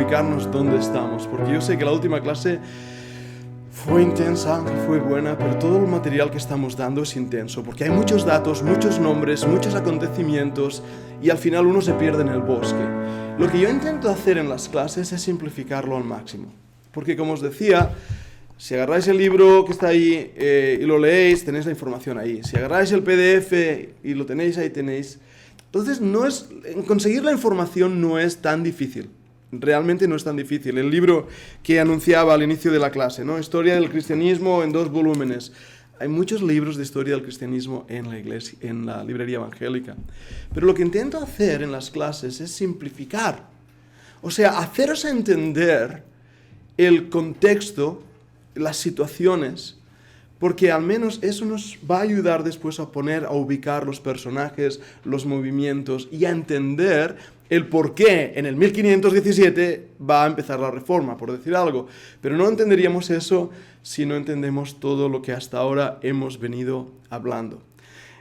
ubicarnos dónde estamos, porque yo sé que la última clase fue intensa, aunque fue buena, pero todo el material que estamos dando es intenso, porque hay muchos datos, muchos nombres, muchos acontecimientos, y al final uno se pierde en el bosque. Lo que yo intento hacer en las clases es simplificarlo al máximo, porque como os decía, si agarráis el libro que está ahí y lo leéis, tenéis la información ahí. Si agarráis el PDF y lo tenéis ahí, tenéis. Entonces, conseguir la información no es tan difícil. Realmente no es tan difícil. El libro que anunciaba al inicio de la clase, ¿no? Historia del cristianismo en 2 volúmenes. Hay muchos libros de historia del cristianismo en la iglesia, en la librería evangélica. Pero lo que intento hacer en las clases es simplificar. O sea, haceros entender el contexto, las situaciones, porque al menos eso nos va a ayudar después a ubicar los personajes, los movimientos y a entender el por qué en el 1517 va a empezar la reforma, por decir algo. Pero no entenderíamos eso si no entendemos todo lo que hasta ahora hemos venido hablando.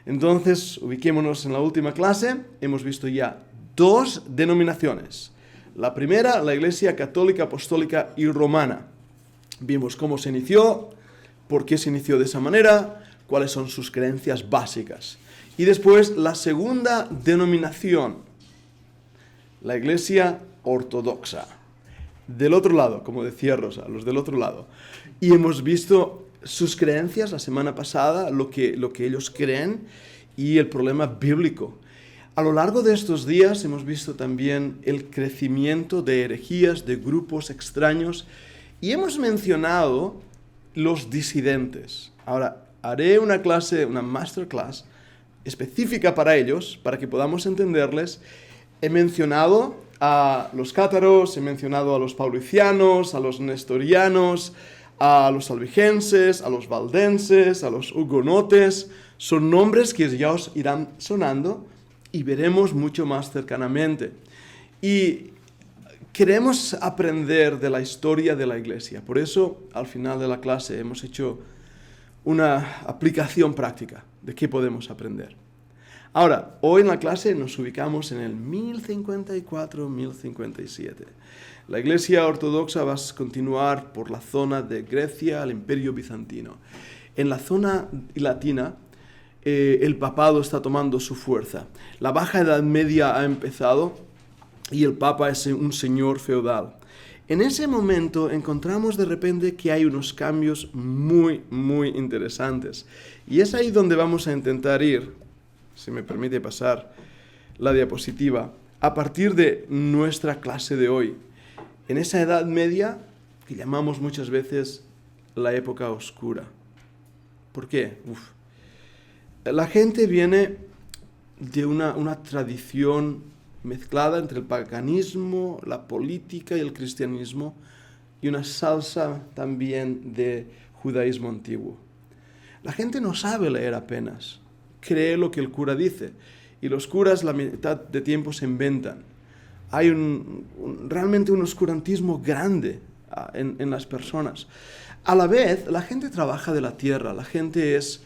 Entonces, ubiquémonos en la última clase. Hemos visto ya 2 denominaciones. La primera, la Iglesia Católica, Apostólica y Romana. Vimos cómo se inició, por qué se inició de esa manera, cuáles son sus creencias básicas. Y después la segunda denominación, la Iglesia Ortodoxa. Del otro lado, como decía Rosa, los del otro lado. Y hemos visto sus creencias la semana pasada, lo que ellos creen y el problema bíblico. A lo largo de estos días hemos visto también el crecimiento de herejías, de grupos extraños, y hemos mencionado los disidentes. Ahora, haré una masterclass específica para ellos, para que podamos entenderles. He mencionado a los cátaros, he mencionado a los paulicianos, a los nestorianos, a los albigenses, a los valdenses, a los hugonotes. Son nombres que ya os irán sonando y veremos mucho más cercanamente. Y queremos aprender de la historia de la Iglesia. Por eso, al final de la clase, hemos hecho una aplicación práctica de qué podemos aprender. Ahora, hoy en la clase nos ubicamos en el 1054-1057. La Iglesia Ortodoxa va a continuar por la zona de Grecia, el Imperio Bizantino. En la zona latina, el papado está tomando su fuerza. La Baja Edad Media ha empezado y el Papa es un señor feudal. En ese momento encontramos de repente que hay unos cambios muy, muy interesantes. Y es ahí donde vamos a intentar ir, si me permite pasar la diapositiva, a partir de nuestra clase de hoy. En esa Edad Media, que llamamos muchas veces la época oscura. ¿Por qué? La gente viene de una tradición mezclada entre el paganismo, la política y el cristianismo, y una salsa también de judaísmo antiguo. La gente no sabe leer apenas, cree lo que el cura dice, y los curas la mitad de tiempo se inventan. Hay realmente un oscurantismo grande en las personas. A la vez, la gente trabaja de la tierra, la gente es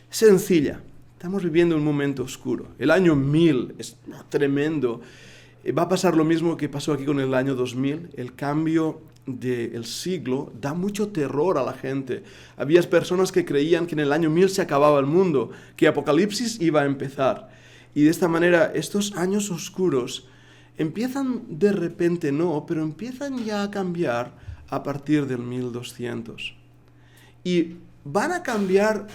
sencilla. Estamos viviendo un momento oscuro. El año 1000 es tremendo. Va a pasar lo mismo que pasó aquí con el año 2000. El cambio del siglo da mucho terror a la gente. Había personas que creían que en el año 1000 se acababa el mundo, que Apocalipsis iba a empezar. Y de esta manera, estos años oscuros empiezan de repente, pero empiezan ya a cambiar a partir del 1200. Y van a cambiar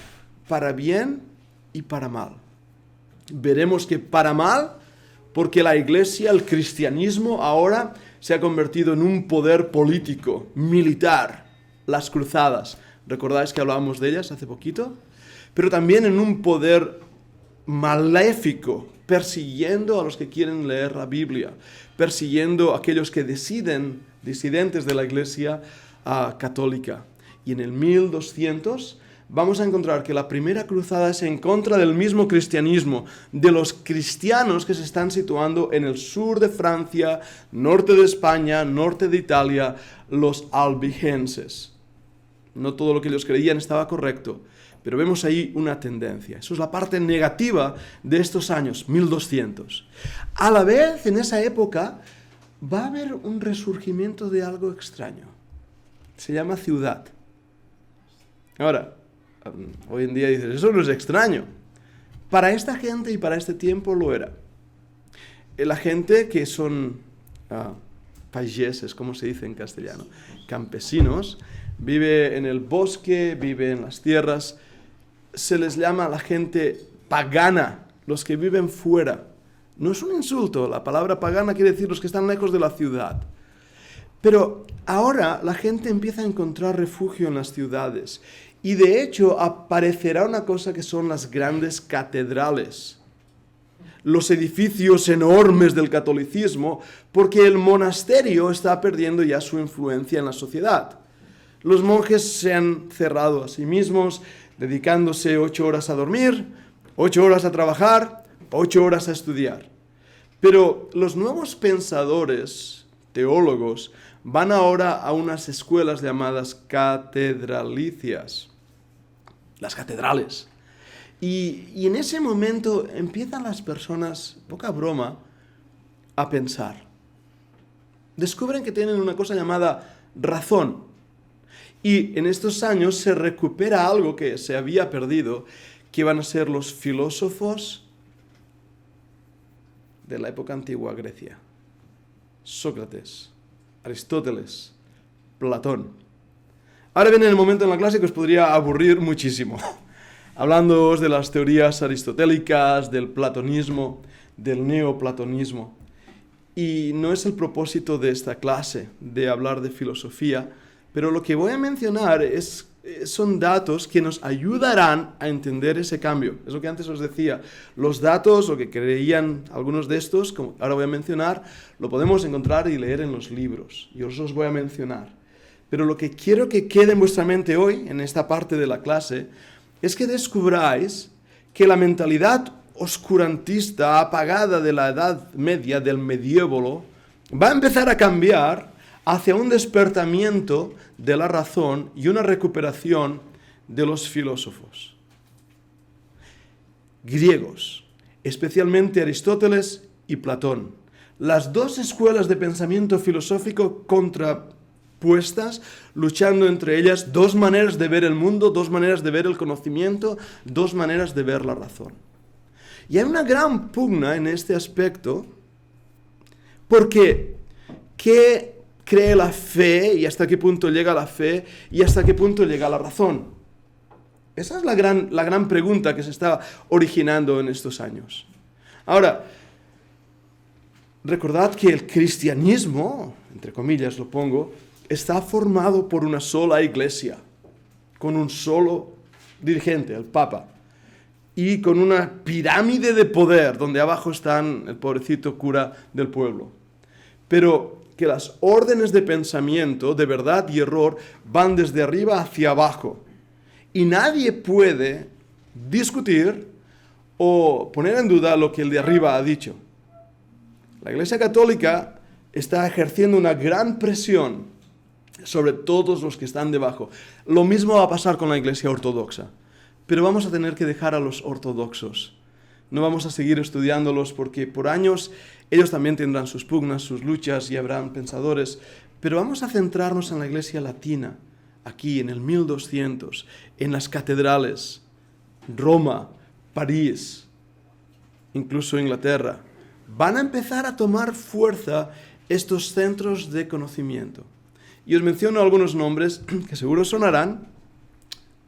para bien y para mal. Veremos que para mal, porque la Iglesia, el cristianismo, ahora se ha convertido en un poder político, militar, las cruzadas. ¿Recordáis que hablábamos de ellas hace poquito? Pero también en un poder maléfico, persiguiendo a los que quieren leer la Biblia, persiguiendo a aquellos que disidentes de la Iglesia católica. Y en el 1200 vamos a encontrar que la primera cruzada es en contra del mismo cristianismo, de los cristianos que se están situando en el sur de Francia, norte de España, norte de Italia, los albigenses. No todo lo que ellos creían estaba correcto, pero vemos ahí una tendencia. Eso es la parte negativa de estos años, 1200. A la vez, en esa época, va a haber un resurgimiento de algo extraño. Se llama ciudad. Ahora, hoy en día dices, eso no es extraño. Para esta gente y para este tiempo lo era. La gente que son payeses, como se dice en castellano, campesinos, vive en el bosque, vive en las tierras, se les llama a la gente pagana, los que viven fuera. No es un insulto, la palabra pagana quiere decir los que están lejos de la ciudad. Pero ahora la gente empieza a encontrar refugio en las ciudades. Y de hecho aparecerá una cosa que son las grandes catedrales. Los edificios enormes del catolicismo, porque el monasterio está perdiendo ya su influencia en la sociedad. Los monjes se han cerrado a sí mismos, dedicándose 8 horas a dormir, 8 horas a trabajar, 8 horas a estudiar. Pero los nuevos pensadores, teólogos, van ahora a unas escuelas llamadas catedralicias, las catedrales. Y en ese momento empiezan las personas, poca broma, a pensar. Descubren que tienen una cosa llamada razón. Y en estos años se recupera algo que se había perdido, que van a ser los filósofos de la época antigua Grecia. Sócrates, Aristóteles, Platón. Ahora viene el momento en la clase que os podría aburrir muchísimo, hablándoos de las teorías aristotélicas, del platonismo, del neoplatonismo. Y no es el propósito de esta clase, de hablar de filosofía, pero lo que voy a mencionar son datos que nos ayudarán a entender ese cambio. Es lo que antes os decía. Los datos, o que creían algunos de estos, como ahora voy a mencionar, lo podemos encontrar y leer en los libros. Yo os voy a mencionar. Pero lo que quiero que quede en vuestra mente hoy, en esta parte de la clase, es que descubráis que la mentalidad oscurantista, apagada de la Edad Media, del mediévolo, va a empezar a cambiar hacia un despertamiento de la razón y una recuperación de los filósofos griegos, especialmente Aristóteles y Platón. Las dos escuelas de pensamiento filosófico contrapuestas, luchando entre ellas, dos maneras de ver el mundo, dos maneras de ver el conocimiento, dos maneras de ver la razón. Y hay una gran pugna en este aspecto, porque ¿qué cree la fe y hasta qué punto llega la fe y hasta qué punto llega la razón? Esa es la gran pregunta que se está originando en estos años. Ahora, recordad que el cristianismo, entre comillas lo pongo, está formado por una sola iglesia, con un solo dirigente, el Papa, y con una pirámide de poder, donde abajo están el pobrecito cura del pueblo. Pero que las órdenes de pensamiento, de verdad y error, van desde arriba hacia abajo. Y nadie puede discutir o poner en duda lo que el de arriba ha dicho. La Iglesia Católica está ejerciendo una gran presión sobre todos los que están debajo. Lo mismo va a pasar con la Iglesia Ortodoxa. Pero vamos a tener que dejar a los ortodoxos. No vamos a seguir estudiándolos porque por años ellos también tendrán sus pugnas, sus luchas y habrán pensadores. Pero vamos a centrarnos en la Iglesia Latina, aquí en el 1200, en las catedrales, Roma, París, incluso Inglaterra. Van a empezar a tomar fuerza estos centros de conocimiento. Y os menciono algunos nombres que seguro sonarán.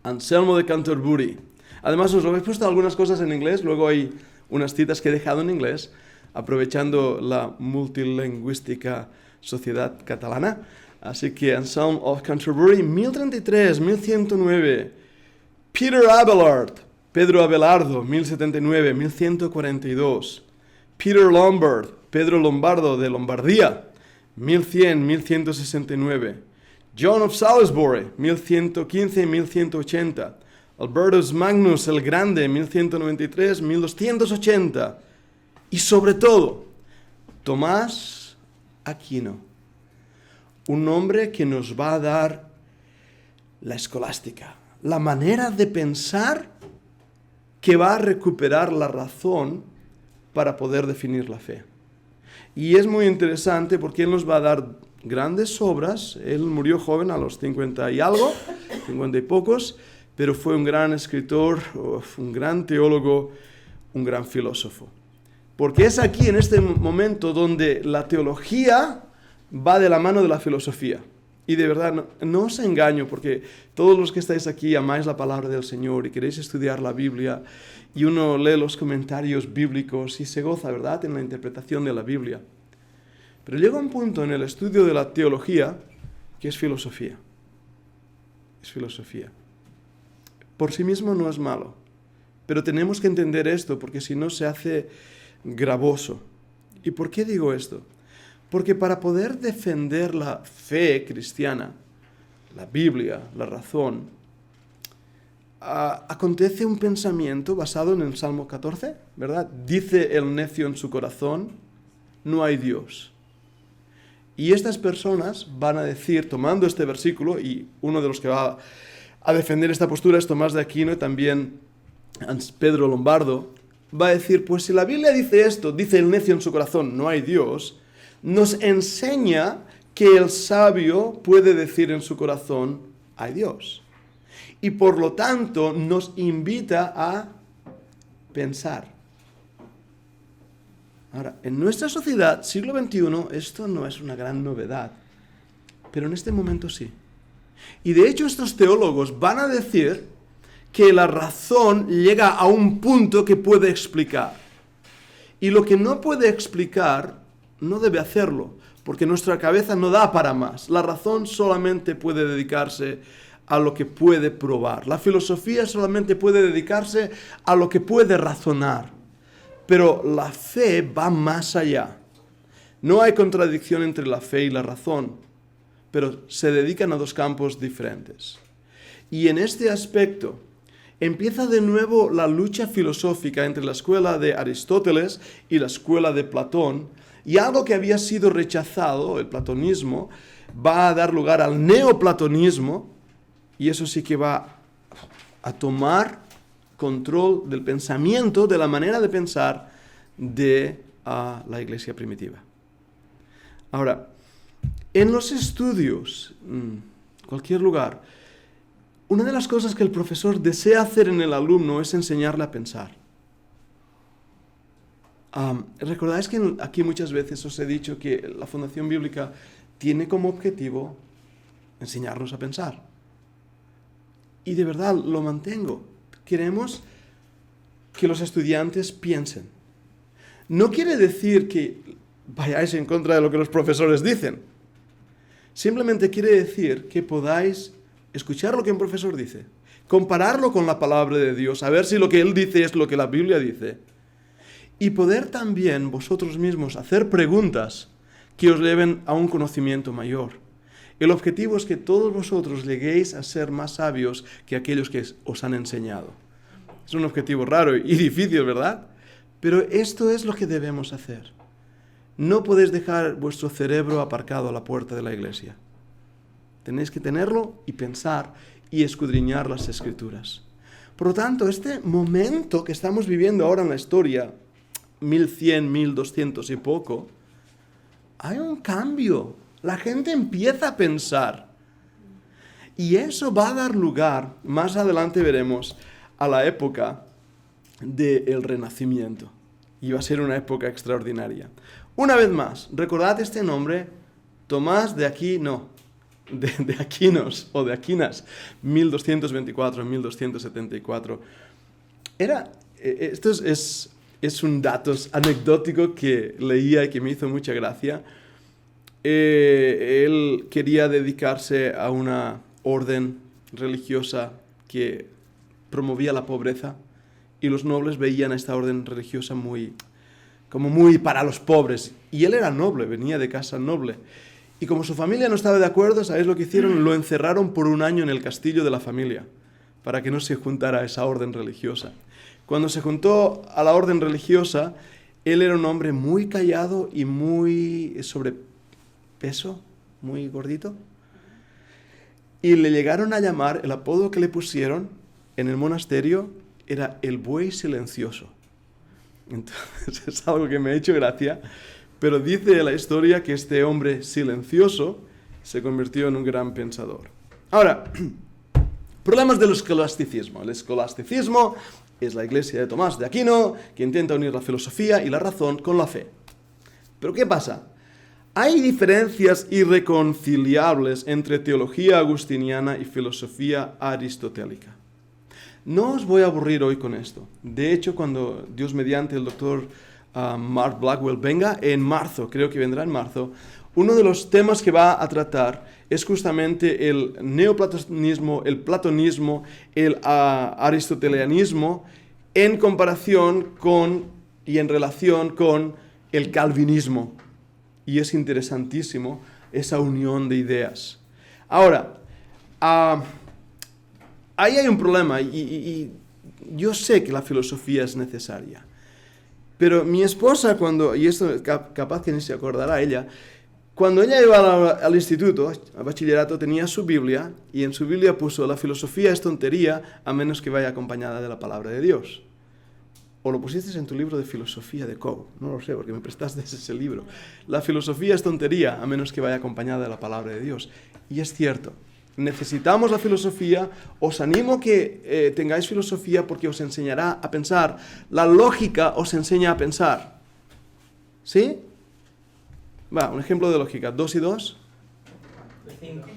Anselmo de Canterbury. Además, os lo he puesto algunas cosas en inglés, luego hay unas citas que he dejado en inglés, aprovechando la multilingüística sociedad catalana. Así que Anselm of Canterbury, 1033, 1109. Peter Abelard, Pedro Abelardo, 1079, 1142. Peter Lombard, Pedro Lombardo de Lombardía, 1100, 1169. John of Salisbury, 1115 1180. Albertus Magnus el Grande, 1193 1280. Y sobre todo, Tomás Aquino, un hombre que nos va a dar la escolástica, la manera de pensar que va a recuperar la razón para poder definir la fe. Y es muy interesante porque Él nos va a dar grandes obras. Él murió joven a los 50 y algo, 50 y pocos, pero fue un gran escritor, un gran teólogo, un gran filósofo. Porque es aquí, en este momento, donde la teología va de la mano de la filosofía. Y de verdad, no os engaño, porque todos los que estáis aquí amáis la palabra del Señor y queréis estudiar la Biblia, y uno lee los comentarios bíblicos y se goza, ¿verdad?, en la interpretación de la Biblia. Pero llega un punto en el estudio de la teología que es filosofía. Es filosofía. Por sí mismo no es malo, pero tenemos que entender esto, porque si no se hace gravoso. ¿Y por qué digo esto? Porque para poder defender la fe cristiana, la Biblia, la razón, acontece un pensamiento basado en el Salmo 14, ¿verdad? Dice el necio en su corazón, no hay Dios. Y estas personas van a decir, tomando este versículo, y uno de los que va a defender esta postura es Tomás de Aquino y también Pedro Lombardo, va a decir, pues si la Biblia dice esto, dice el necio en su corazón, no hay Dios, nos enseña que el sabio puede decir en su corazón, hay Dios. Y por lo tanto nos invita a pensar. Ahora, en nuestra sociedad, siglo XXI, esto no es una gran novedad, pero en este momento sí. Y de hecho estos teólogos van a decir que la razón llega a un punto que puede explicar. Y lo que no puede explicar, no debe hacerlo, porque nuestra cabeza no da para más. La razón solamente puede dedicarse a lo que puede probar. La filosofía solamente puede dedicarse a lo que puede razonar. Pero la fe va más allá. No hay contradicción entre la fe y la razón, pero se dedican a dos campos diferentes. Y en este aspecto empieza de nuevo la lucha filosófica entre la escuela de Aristóteles y la escuela de Platón, y algo que había sido rechazado, el platonismo, va a dar lugar al neoplatonismo, y eso sí que va a tomar control del pensamiento, de la manera de pensar de la iglesia primitiva. Ahora, en los estudios, cualquier lugar, una de las cosas que el profesor desea hacer en el alumno es enseñarle a pensar. ¿Recordáis que aquí muchas veces os he dicho que la Fundación Bíblica tiene como objetivo enseñarnos a pensar? Y de verdad lo mantengo. Queremos que los estudiantes piensen. No quiere decir que vayáis en contra de lo que los profesores dicen. Simplemente quiere decir que podáis escuchar lo que un profesor dice, compararlo con la palabra de Dios, a ver si lo que él dice es lo que la Biblia dice, y poder también vosotros mismos hacer preguntas que os lleven a un conocimiento mayor. El objetivo es que todos vosotros lleguéis a ser más sabios que aquellos que os han enseñado. Es un objetivo raro y difícil, ¿verdad? Pero esto es lo que debemos hacer. No podéis dejar vuestro cerebro aparcado a la puerta de la iglesia. Tenéis que tenerlo y pensar y escudriñar las Escrituras. Por lo tanto, este momento que estamos viviendo ahora en la historia, 1100, 1200 y poco, hay un cambio. La gente empieza a pensar. Y eso va a dar lugar, más adelante veremos, a la época del Renacimiento. Y va a ser una época extraordinaria. Una vez más, recordad este nombre, Tomás de Aquino, de Aquinos o de Aquinas, 1224, 1274. Esto es un dato anecdótico que leía y que me hizo mucha gracia. Él quería dedicarse a una orden religiosa que promovía la pobreza, y los nobles veían a esta orden religiosa como muy para los pobres. Y él era noble, venía de casa noble. Y como su familia no estaba de acuerdo, ¿sabéis lo que hicieron? Lo encerraron por un año en el castillo de la familia, para que no se juntara a esa orden religiosa. Cuando se juntó a la orden religiosa, él era un hombre muy callado y muy sobrepeso, muy gordito. Y le llegaron a llamar, el apodo que le pusieron en el monasterio era el buey silencioso. Entonces es algo que me ha hecho gracia, Pero dice la historia que este hombre silencioso se convirtió en un gran pensador. Ahora, problemas del escolasticismo. El escolasticismo es la iglesia de Tomás de Aquino, que intenta unir la filosofía y la razón con la fe. Pero ¿qué pasa? Hay diferencias irreconciliables entre teología agustiniana y filosofía aristotélica. No os voy a aburrir hoy con esto. De hecho, cuando Dios mediante el doctor Mark Blackwell venga en marzo, creo que vendrá en marzo, uno de los temas que va a tratar es justamente el neoplatonismo, el platonismo, el aristotelianismo en comparación con y en relación con el calvinismo. Y es interesantísimo esa unión de ideas. Ahora, ahí hay un problema y yo sé que la filosofía es necesaria. Pero mi esposa y esto capaz que ni se acordará ella, cuando ella iba al instituto, al bachillerato, tenía su Biblia y en su Biblia puso: la filosofía es tontería a menos que vaya acompañada de la palabra de Dios. O lo pusiste en tu libro de filosofía de Coe, no lo sé, porque me prestaste ese libro. La filosofía es tontería a menos que vaya acompañada de la palabra de Dios. Y es cierto, necesitamos la filosofía. Os animo que tengáis filosofía porque os enseñará a pensar. La lógica os enseña a pensar. ¿Sí? Va, un ejemplo de lógica. 2 y 2. 5.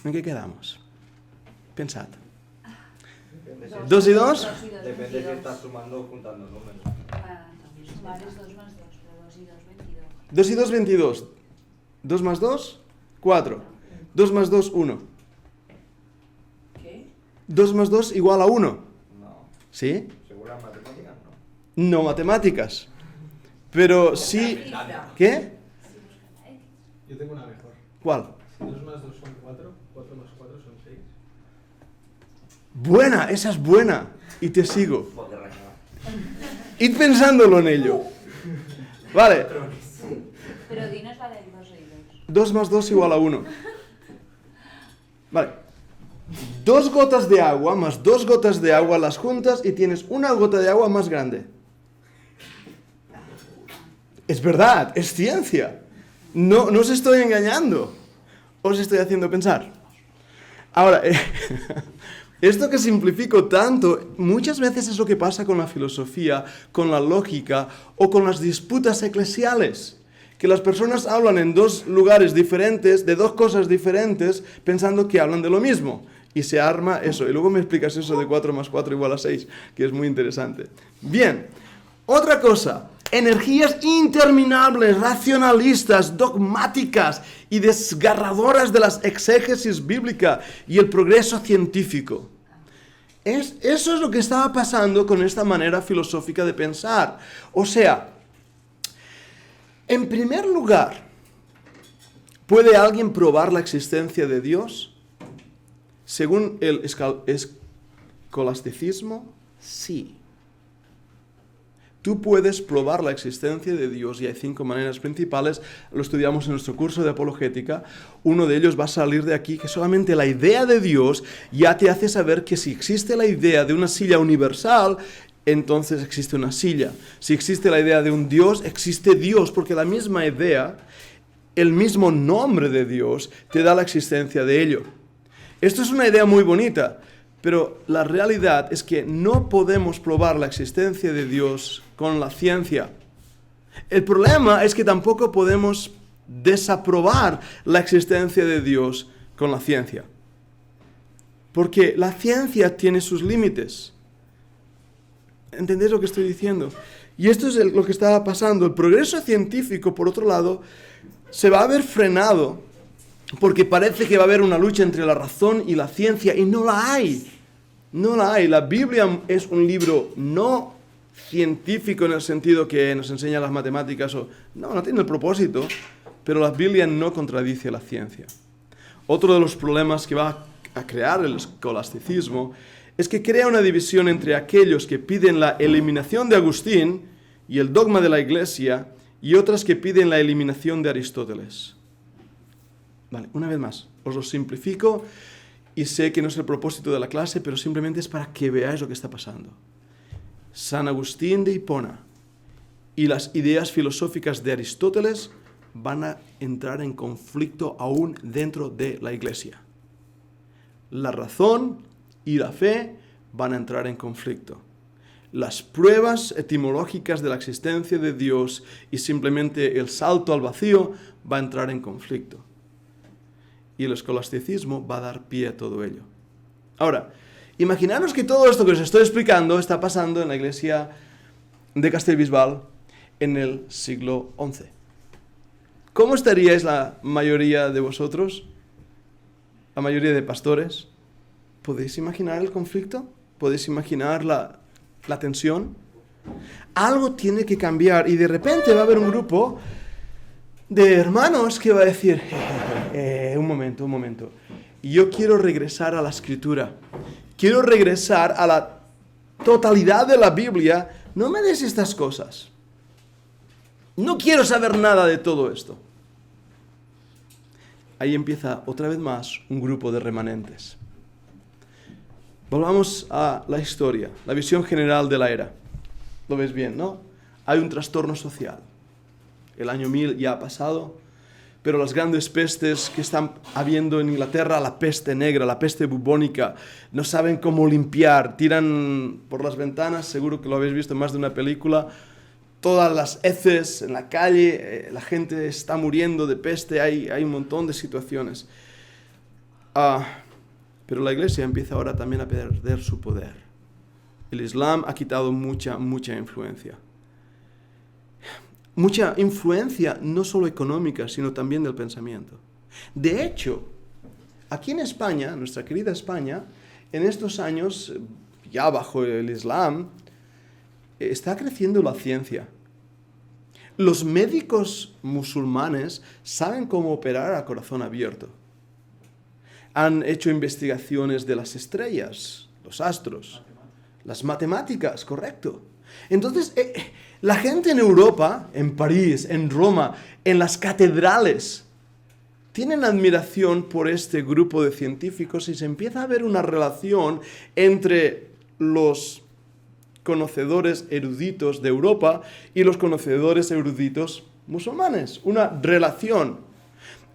¿En qué quedamos? Pensad. 2 y 2. Depende si estás sumando o juntando números. Sumar es 2 más 2, pero 2 y 2, 22. 2 y 2, 22. 2 más 2, 4. 2 más 2, 1. ¿Qué? 2 más 2 igual a 1. No. ¿Sí? ¿Segura en matemáticas? No. No matemáticas. Pero sí... ¿Qué? Yo tengo una mejor. ¿Cuál? Si 2 más 2 son 4, 4 más 4 son 6. Buena, esa es buena. Y te sigo. Porque recaba. Id pensándolo en ello. Vale. Pero dinos la del 2 y 2. 2 más 2 igual a 1. Vale. 2 gotas de agua más 2 gotas de agua las juntas y tienes una gota de agua más grande. Es verdad, es ciencia. No os estoy engañando. Os estoy haciendo pensar. Ahora, esto que simplifico tanto, muchas veces es lo que pasa con la filosofía, con la lógica o con las disputas eclesiales. Que las personas hablan en 2 lugares diferentes, de 2 cosas diferentes, pensando que hablan de lo mismo. Y se arma eso. Y luego me explicas eso de 4 más 4 igual a 6, que es muy interesante. Bien, otra cosa. Energías interminables, racionalistas, dogmáticas y desgarradoras de las exégesis bíblica y el progreso científico. Eso es lo que estaba pasando con esta manera filosófica de pensar. O sea, en primer lugar, ¿puede alguien probar la existencia de Dios? Según el escolasticismo, sí. Tú puedes probar la existencia de Dios y hay 5 maneras principales. Lo estudiamos en nuestro curso de apologética. Uno de ellos va a salir de aquí, que solamente la idea de Dios ya te hace saber que si existe la idea de una silla universal, entonces existe una silla. Si existe la idea de un Dios, existe Dios, porque la misma idea, el mismo nombre de Dios, te da la existencia de ello. Esto es una idea muy bonita, pero la realidad es que no podemos probar la existencia de Dios con la ciencia. El problema es que tampoco podemos desaprobar la existencia de Dios con la ciencia. Porque la ciencia tiene sus límites. ¿Entendéis lo que estoy diciendo? Y esto es lo que estaba pasando. El progreso científico, por otro lado, se va a ver frenado porque parece que va a haber una lucha entre la razón y la ciencia, y no la hay. No la hay. La Biblia es un libro no científico en el sentido que nos enseña las matemáticas. No tiene el propósito, pero la Biblia no contradice la ciencia. Otro de los problemas que va a crear el escolasticismo es que crea una división entre aquellos que piden la eliminación de Agustín y el dogma de la Iglesia y otras que piden la eliminación de Aristóteles. Vale, una vez más, os lo simplifico y sé que no es el propósito de la clase, pero simplemente es para que veáis lo que está pasando. San Agustín de Hipona y las ideas filosóficas de Aristóteles van a entrar en conflicto aún dentro de la Iglesia. La razón y la fe van a entrar en conflicto. Las pruebas etimológicas de la existencia de Dios y simplemente el salto al vacío va a entrar en conflicto. Y el escolasticismo va a dar pie a todo ello. Ahora, imaginaros que todo esto que os estoy explicando está pasando en la iglesia de Castellbisbal en el siglo XI. ¿Cómo estaríais la mayoría de vosotros? La mayoría de pastores. ¿Podéis imaginar el conflicto? ¿Podéis imaginar la tensión? Algo tiene que cambiar y de repente va a haber un grupo de hermanos que va a decir, un momento. Yo quiero regresar a la Escritura. Quiero regresar a la totalidad de la Biblia. No me des estas cosas. No quiero saber nada de todo esto. Ahí empieza otra vez más un grupo de remanentes. Volvamos a la historia, la visión general de la era. ¿Lo ves bien, no? Hay un trastorno social. El año 1000 ya ha pasado, pero las grandes pestes que están habiendo en Inglaterra, la peste negra, la peste bubónica, no saben cómo limpiar, tiran por las ventanas, seguro que lo habéis visto en más de una película, todas las heces en la calle, la gente está muriendo de peste, hay un montón de situaciones. Pero la iglesia empieza ahora también a perder su poder. El Islam ha quitado mucha influencia. Mucha influencia no solo económica, sino también del pensamiento. De hecho, aquí en España, nuestra querida España, en estos años, ya bajo el Islam, está creciendo la ciencia. Los médicos musulmanes saben cómo operar a corazón abierto. Han hecho investigaciones de las estrellas, los astros, las matemáticas, correcto. Entonces, la gente en Europa, en París, en Roma, en las catedrales, tienen admiración por este grupo de científicos y se empieza a ver una relación entre los conocedores eruditos de Europa y los conocedores eruditos musulmanes. Una relación.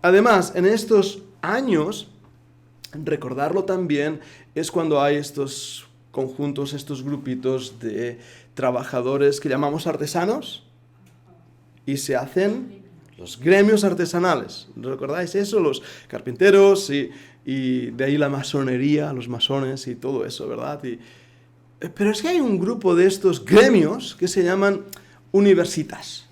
Además, en estos años, recordarlo también, es cuando hay estos conjuntos, estos grupitos de trabajadores que llamamos artesanos y se hacen los gremios artesanales. ¿Recordáis eso? Los carpinteros y de ahí la masonería, los masones y todo eso, ¿verdad? Pero es que hay un grupo de estos gremios que se llaman universitas.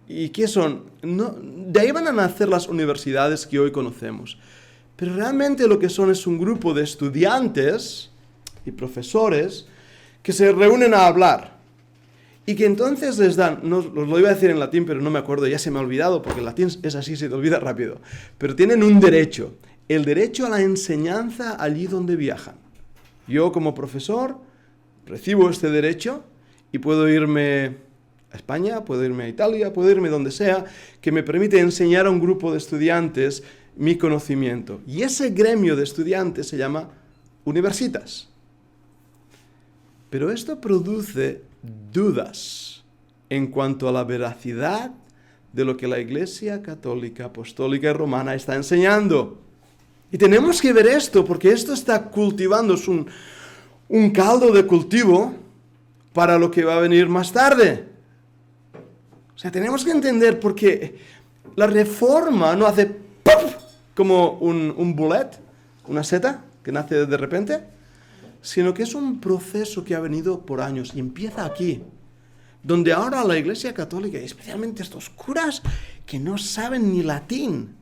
¿Y qué son? No, de ahí van a nacer las universidades que hoy conocemos. Pero realmente lo que son es un grupo de estudiantes y profesores que se reúnen a hablar y que entonces les dan, no, os lo iba a decir en latín pero no me acuerdo, ya se me ha olvidado porque el latín es así, se te olvida rápido, pero tienen un derecho, el derecho a la enseñanza allí donde viajan. Yo como profesor recibo este derecho y puedo irme a España, puedo irme a Italia, puedo irme donde sea, que me permite enseñar a un grupo de estudiantes mi conocimiento. Y ese gremio de estudiantes se llama universitas. Pero esto produce dudas en cuanto a la veracidad de lo que la Iglesia Católica, Apostólica y Romana está enseñando. Y tenemos que ver esto, porque esto está cultivando un caldo de cultivo para lo que va a venir más tarde. O sea, tenemos que entender porque la reforma no hace ¡puf! Como un bullet, una seta que nace de repente, sino que es un proceso que ha venido por años y empieza aquí, donde ahora la Iglesia Católica, y especialmente estos curas que no saben ni latín,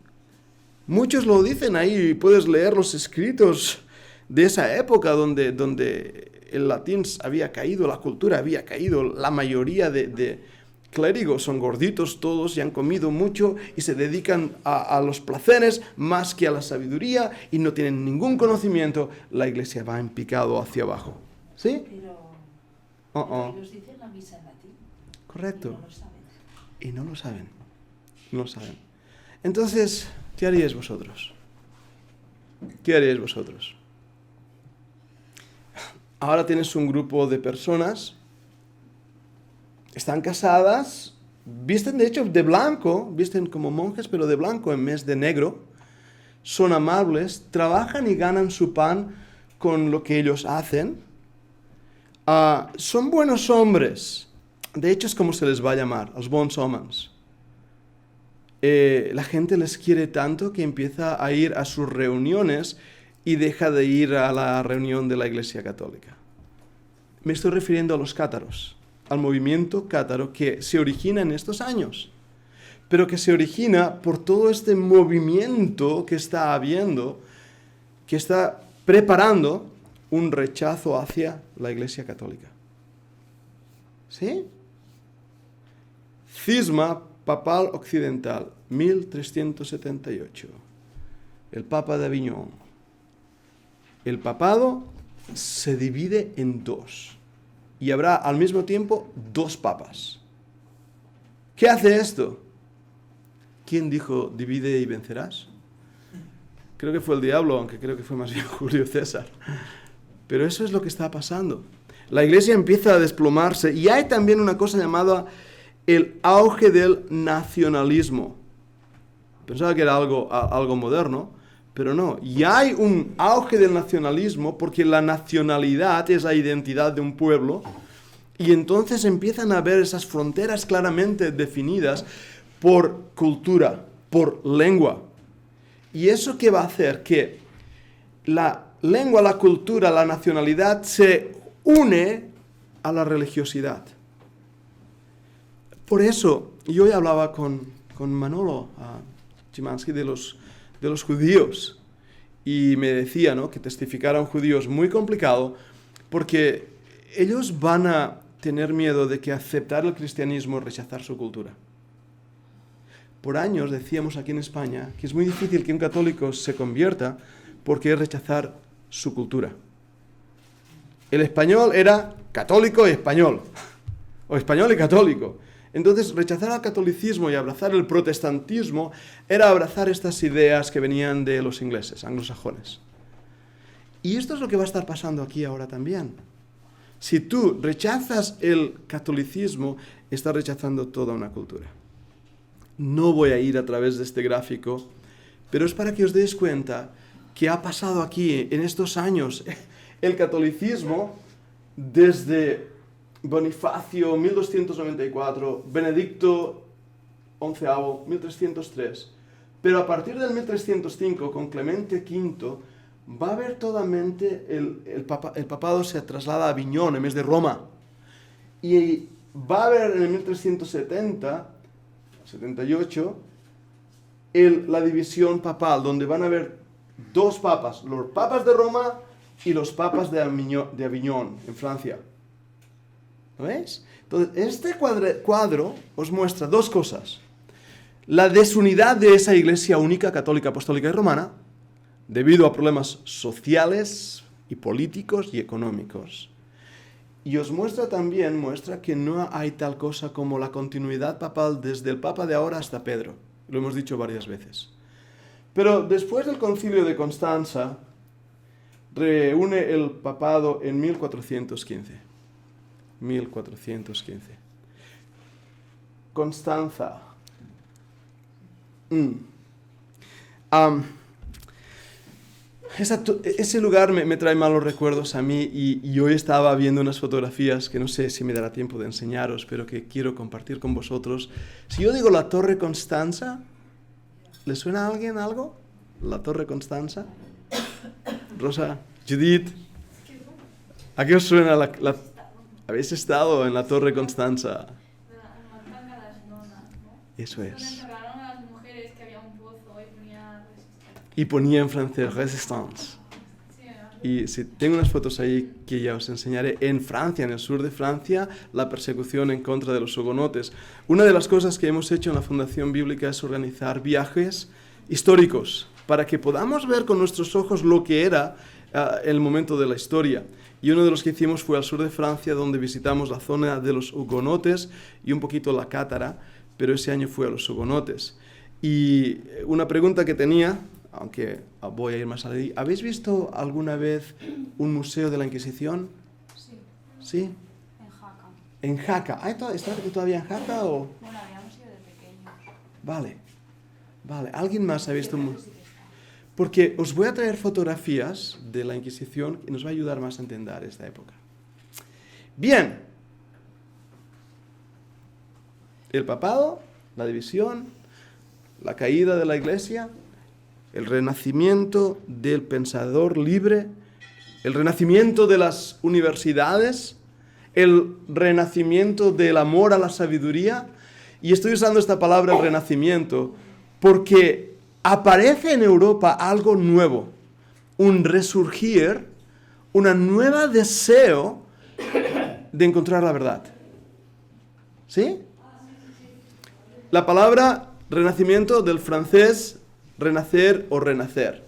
muchos lo dicen ahí, puedes leer los escritos de esa época donde el latín había caído, la cultura había caído, la mayoría de clérigos son gorditos todos y han comido mucho y se dedican a los placeres más que a la sabiduría y no tienen ningún conocimiento. La iglesia va en picado hacia abajo. ¿Sí? Pero ellos dicen la misa en latín. Correcto. Y no lo saben. No lo saben. Entonces, ¿qué haríais vosotros? ¿Qué haríais vosotros? ahora tienes un grupo de personas, están casadas, visten de hecho de blanco, visten como monjes, pero de blanco en vez de negro, son amables, trabajan y ganan su pan con lo que ellos hacen, son buenos hombres, de hecho es como se les va a llamar, los bons homes. La gente les quiere tanto que empieza a ir a sus reuniones y deja de ir a la reunión de la Iglesia Católica. Me estoy refiriendo a los cátaros, al movimiento cátaro que se origina en estos años, pero que se origina por todo este movimiento que está habiendo, que está preparando un rechazo hacia la Iglesia Católica. ¿Sí? Cisma papal occidental, 1378. El Papa de Aviñón. El papado se divide en dos y habrá al mismo tiempo dos papas. ¿Qué hace esto? ¿Quién dijo divide y vencerás? Creo que fue el diablo, aunque creo que fue más bien Julio César. Pero eso es lo que está pasando. La iglesia empieza a desplomarse y hay también una cosa llamada el auge del nacionalismo. Pensaba que era algo moderno, pero no. Y hay un auge del nacionalismo porque la nacionalidad es la identidad de un pueblo y entonces empiezan a haber esas fronteras claramente definidas por cultura, por lengua. ¿Y eso qué va a hacer? Que la lengua, la cultura, la nacionalidad se une a la religiosidad. Por eso, yo hoy hablaba con Manolo Chimansky de los judíos y me decía, ¿no?, que testificar a un judío es muy complicado porque ellos van a tener miedo de que aceptar el cristianismo es rechazar su cultura. Por años decíamos aquí en España que es muy difícil que un católico se convierta porque es rechazar su cultura. El español era católico y español, o español y católico. Entonces, rechazar al catolicismo y abrazar el protestantismo era abrazar estas ideas que venían de los ingleses, anglosajones. Y esto es lo que va a estar pasando aquí ahora también. Si tú rechazas el catolicismo, estás rechazando toda una cultura. No voy a ir a través de este gráfico, pero es para que os deis cuenta que ha pasado aquí en estos años el catolicismo desde Bonifacio, 1294, Benedicto XI, 1303. Pero a partir del 1305, con Clemente V, va a haber totalmente el papado se traslada a Aviñón en vez de Roma. Y va a haber en el 1370, 78, la división papal, donde van a haber dos papas, los papas de Roma y los papas de Aviñón, en Francia. ¿Lo veis? Entonces, este cuadro os muestra dos cosas. La desunidad de esa iglesia única, católica, apostólica y romana, debido a problemas sociales y políticos y económicos. Y os muestra que no hay tal cosa como la continuidad papal desde el Papa de ahora hasta Pedro. Lo hemos dicho varias veces. Pero después del concilio de Constanza, reúne el papado en 1415. 1415. Constanza. Ese lugar me trae malos recuerdos a mí y hoy estaba viendo unas fotografías que no sé si me dará tiempo de enseñaros, pero que quiero compartir con vosotros. Si yo digo la Torre Constanza, ¿le suena a alguien algo? ¿La Torre Constanza? Rosa, Judith, ¿a qué os suena ¿Habéis estado en la Torre Constanza? Matan a las nonas, ¿no? Eso es. Donde enterraron a las mujeres que había un pozo y ponía resistencia. Y ponía en francés Resistance. Sí, Y sí, tengo unas fotos ahí que ya os enseñaré. En Francia, en el sur de Francia, la persecución en contra de los hugonotes. Una de las cosas que hemos hecho en la Fundación Bíblica es organizar viajes históricos para que podamos ver con nuestros ojos lo que era el momento de la historia. Y uno de los que hicimos fue al sur de Francia, donde visitamos la zona de los hugonotes y un poquito la Cátara, pero ese año fue a los hugonotes. Y una pregunta que tenía, aunque voy a ir más allá, ¿habéis visto alguna vez un museo de la Inquisición? ¿Sí? En Jaca. En Jaca. ¿Está todavía en Jaca o...? Bueno, habíamos ido de pequeños. Vale. Vale. ¿Alguien más ha visto? Yo creo que sí que está. Porque os voy a traer fotografías de la Inquisición y nos va a ayudar más a entender esta época. Bien. El papado, la división, la caída de la Iglesia, el renacimiento del pensador libre, el renacimiento de las universidades, el renacimiento del amor a la sabiduría. Y estoy usando esta palabra, el renacimiento, porque aparece en Europa algo nuevo, un resurgir, una nueva deseo de encontrar la verdad. ¿Sí? La palabra renacimiento del francés renacer o renacer.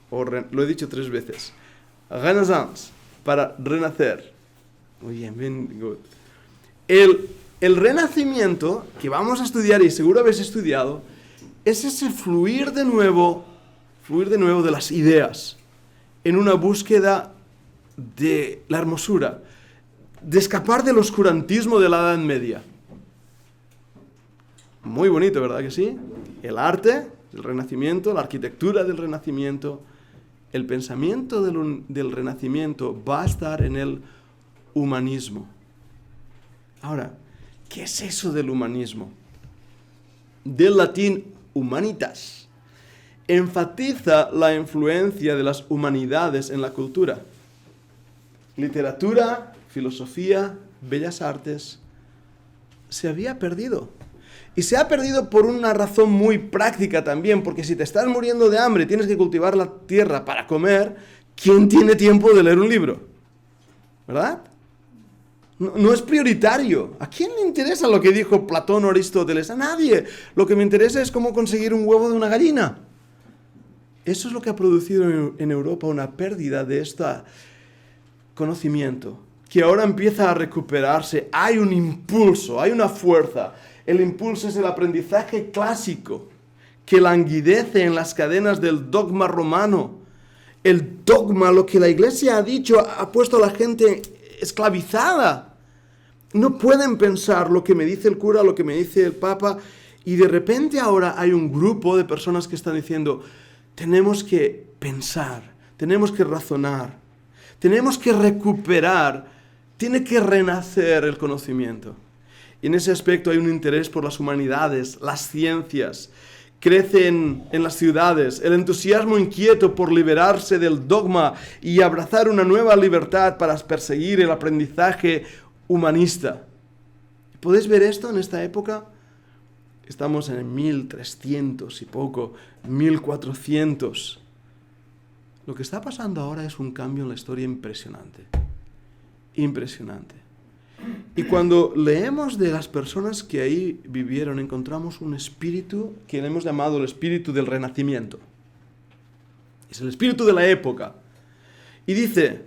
Lo he dicho 3 veces. Renaissance, para renacer. Muy bien, bien, good. El renacimiento que vamos a estudiar, y seguro habéis estudiado, es ese fluir de nuevo de las ideas en una búsqueda de la hermosura, de escapar del oscurantismo de la Edad Media. Muy bonito, ¿verdad que sí? El arte del Renacimiento, la arquitectura del Renacimiento, el pensamiento del Renacimiento va a estar en el humanismo. Ahora, ¿qué es eso del humanismo? Del latín humanitas. Enfatiza la influencia de las humanidades en la cultura. Literatura, filosofía, bellas artes, se había perdido. Y se ha perdido por una razón muy práctica también, porque si te estás muriendo de hambre y tienes que cultivar la tierra para comer, ¿quién tiene tiempo de leer un libro? ¿Verdad? No es prioritario. ¿A quién le interesa lo que dijo Platón o Aristóteles? A nadie. Lo que me interesa es cómo conseguir un huevo de una gallina. Eso es lo que ha producido en Europa una pérdida de este conocimiento, que ahora empieza a recuperarse. Hay un impulso, hay una fuerza. El impulso es el aprendizaje clásico, que languidece en las cadenas del dogma romano. El dogma, lo que la Iglesia ha dicho, ha puesto a la gente esclavizada. No pueden pensar lo que me dice el cura, lo que me dice el Papa, y de repente ahora hay un grupo de personas que están diciendo, tenemos que pensar, tenemos que razonar, tenemos que recuperar, tiene que renacer el conocimiento. Y en ese aspecto hay un interés por las humanidades, las ciencias. Crece en las ciudades el entusiasmo inquieto por liberarse del dogma y abrazar una nueva libertad para perseguir el aprendizaje humanista. ¿Podéis ver esto en esta época? Estamos en el 1300 y poco, 1400. Lo que está pasando ahora es un cambio en la historia impresionante. Impresionante. Y cuando leemos de las personas que ahí vivieron, encontramos un espíritu que le hemos llamado el espíritu del Renacimiento. Es el espíritu de la época. Y dice,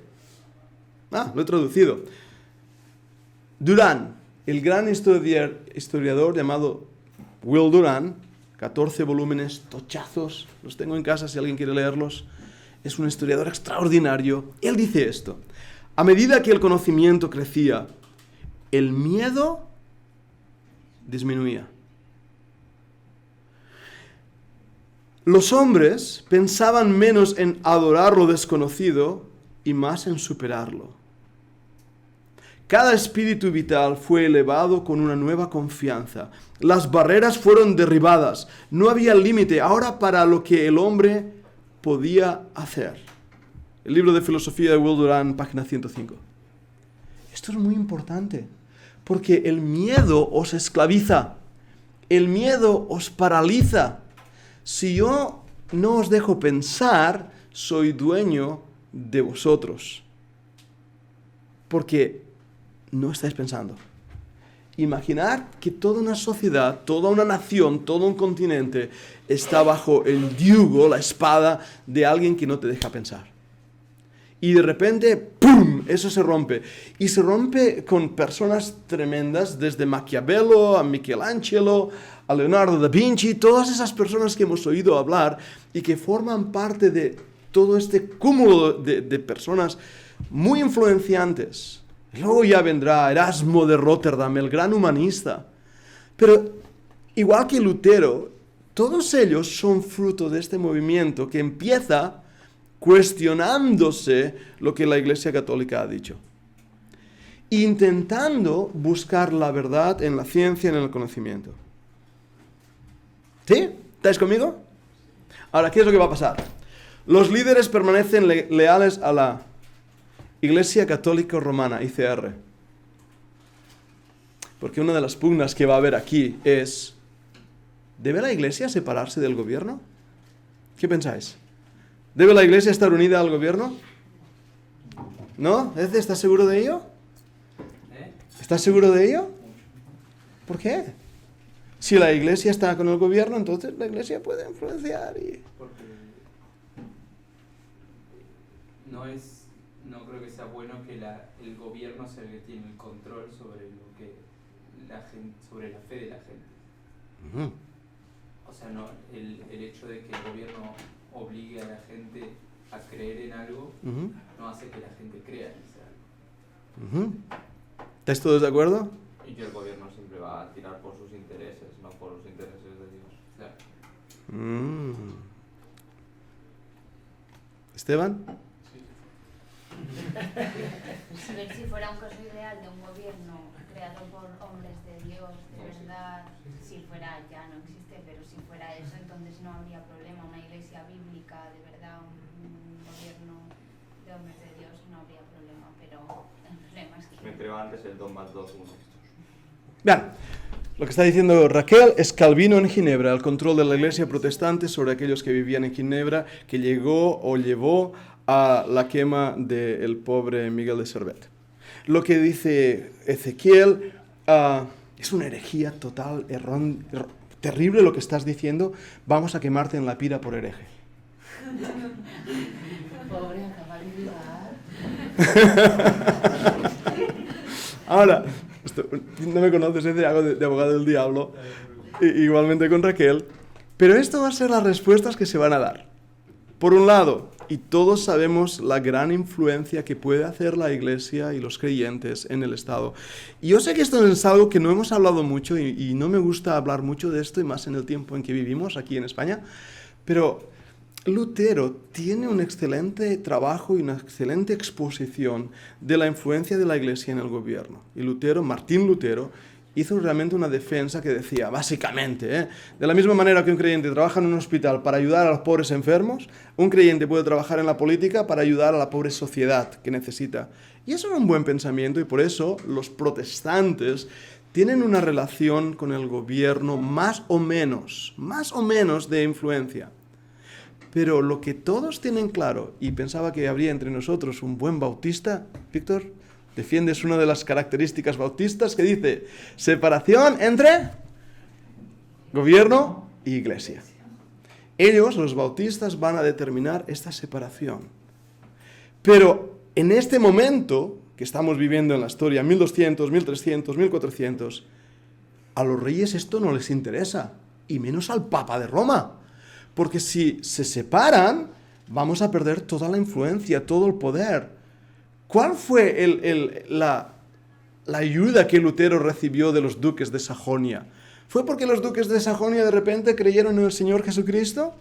lo he traducido, Durán, el gran historiador llamado Will Durán, 14 volúmenes tochazos, los tengo en casa si alguien quiere leerlos, es un historiador extraordinario. Él dice esto, a medida que el conocimiento crecía, el miedo disminuía. Los hombres pensaban menos en adorar lo desconocido y más en superarlo. Cada espíritu vital fue elevado con una nueva confianza. Las barreras fueron derribadas. No había límite ahora para lo que el hombre podía hacer. El libro de filosofía de Will Durán, página 105. Esto es muy importante, porque el miedo os esclaviza. El miedo os paraliza. Si yo no os dejo pensar, soy dueño de vosotros. Porque no estáis pensando. Imaginad que toda una sociedad, toda una nación, todo un continente está bajo el yugo, la espada de alguien que no te deja pensar. Y de repente, ¡pum!, eso se rompe. Y se rompe con personas tremendas, desde Maquiavelo a Michelangelo, a Leonardo da Vinci, todas esas personas que hemos oído hablar y que forman parte de todo este cúmulo de personas muy influenciantes. Luego ya vendrá Erasmo de Rotterdam, el gran humanista. Pero, igual que Lutero, todos ellos son fruto de este movimiento que empieza cuestionándose lo que la Iglesia Católica ha dicho, intentando buscar la verdad en la ciencia y en el conocimiento. ¿Sí? ¿Estáis conmigo? Ahora, ¿qué es lo que va a pasar? Los líderes permanecen leales a la Iglesia Católica Romana, ICR. Porque una de las pugnas que va a haber aquí es, ¿debe la Iglesia separarse del gobierno? ¿Qué pensáis? ¿Debe la Iglesia estar unida al gobierno? ¿No? ¿Estás seguro de ello? ¿Estás seguro de ello? ¿Por qué? Si la Iglesia está con el gobierno, entonces la Iglesia puede influenciar y... Porque no creo que sea bueno que el gobierno sea el que tiene el control sobre lo que sobre la fe de la gente. Uh-huh. O sea, no, el hecho de que el gobierno obligue a la gente a creer en algo, Uh-huh. no hace que la gente crea en ese algo. Uh-huh. ¿Estáis todos de acuerdo? Y que el gobierno siempre va a tirar por sus intereses, no por los intereses de Dios. Claro. ¿Esteban? A ver, si fuera un caso ideal de un gobierno creado por hombres de Dios, de verdad, si fuera, ya no existe, pero si fuera eso, entonces no habría problema. Una iglesia bíblica, de verdad, un gobierno de hombres de Dios, no habría problema, pero el problema es que... Me creo antes el 2 más 2, 1. Bien, lo que está diciendo Raquel es Calvino en Ginebra, el control de la iglesia protestante sobre aquellos que vivían en Ginebra, que llevó a la quema del pobre Miguel de Servet. Lo que dice Ezequiel es una herejía total, terrible lo que estás diciendo, vamos a quemarte en la pira por hereje. Pobre, acaba de llegar. Ahora, no me conoces, hago de abogado del diablo, igualmente con Raquel, pero esto va a ser las respuestas que se van a dar. Por un lado, y todos sabemos la gran influencia que puede hacer la Iglesia y los creyentes en el Estado. Y yo sé que esto es algo que no hemos hablado mucho y no me gusta hablar mucho de esto, y más en el tiempo en que vivimos aquí en España, pero Lutero tiene un excelente trabajo y una excelente exposición de la influencia de la Iglesia en el gobierno. Y Martín Lutero, hizo realmente una defensa que decía, básicamente, de la misma manera que un creyente trabaja en un hospital para ayudar a los pobres enfermos, un creyente puede trabajar en la política para ayudar a la pobre sociedad que necesita. Y eso era un buen pensamiento, y por eso los protestantes tienen una relación con el gobierno más o menos de influencia. Pero lo que todos tienen claro, y pensaba que habría entre nosotros un buen bautista, Víctor, defiendes una de las características bautistas que dice separación entre gobierno y iglesia. Ellos, los bautistas, van a determinar esta separación. Pero en este momento que estamos viviendo en la historia, 1200, 1300, 1400, a los reyes esto no les interesa, y menos al Papa de Roma. Porque si se separan, vamos a perder toda la influencia, todo el poder. ¿Cuál fue la ayuda que Lutero recibió de los duques de Sajonia? ¿Fue porque los duques de Sajonia de repente creyeron en el Señor Jesucristo?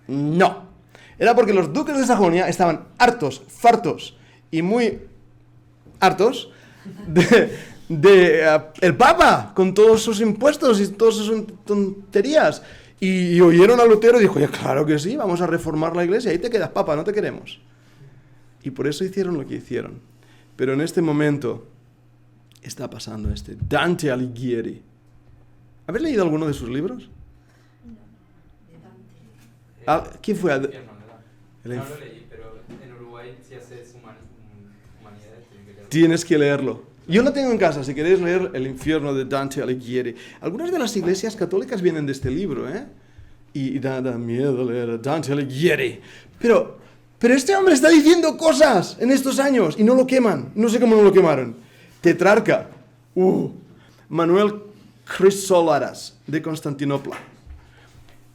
No. Era porque los duques de Sajonia estaban hartos, fartos y muy hartos de el Papa, con todos sus impuestos y todas sus tonterías. Y oyeron a Lutero y dijo, ya claro que sí, vamos a reformar la iglesia, ahí te quedas, Papa, no te queremos. Y por eso hicieron lo que hicieron. Pero en este momento está pasando Dante Alighieri. ¿Habéis leído alguno de sus libros? No, ¿Quién fue? No lo leí, pero en Uruguay si haces humanidades Tienes que leerlo. Yo lo tengo en casa, si queréis leer El infierno de Dante Alighieri. Algunas de las iglesias católicas vienen de este libro, Y da miedo leer a Dante Alighieri. Pero este hombre está diciendo cosas en estos años y no lo queman. No sé cómo no lo quemaron. Tetrarca. Manuel Chrysolaras, de Constantinopla.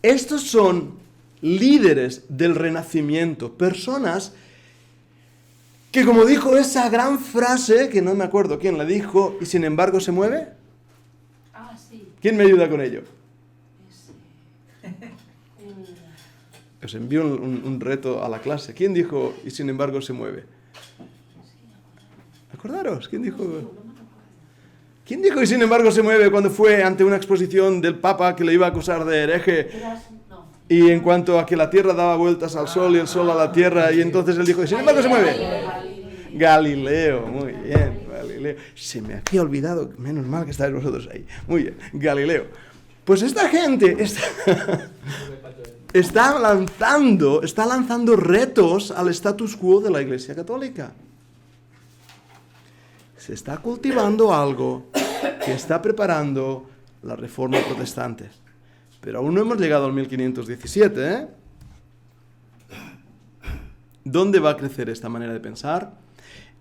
Estos son líderes del Renacimiento, personas Que como dijo esa gran frase, que no me acuerdo quién la dijo, y sin embargo se mueve. Ah, sí. ¿Quién me ayuda con ello? Ese. Os envío un reto a la clase. ¿Quién dijo y sin embargo se mueve? ¿Acordaros? ¿Quién dijo? ¿Quién dijo y sin embargo se mueve cuando fue ante una exposición del Papa que le iba a acusar de hereje? No. Y en cuanto a que la Tierra daba vueltas al Sol y el Sol a la Tierra, y entonces él dijo, y sin embargo se mueve. Galileo, muy bien, Galileo. Se me había olvidado, menos mal que estáis vosotros ahí. Muy bien, Galileo. Pues esta gente está lanzando retos al status quo de la Iglesia Católica. Se está cultivando algo que está preparando la Reforma Protestante. Pero aún no hemos llegado al 1517, ¿eh? ¿Dónde va a crecer esta manera de pensar?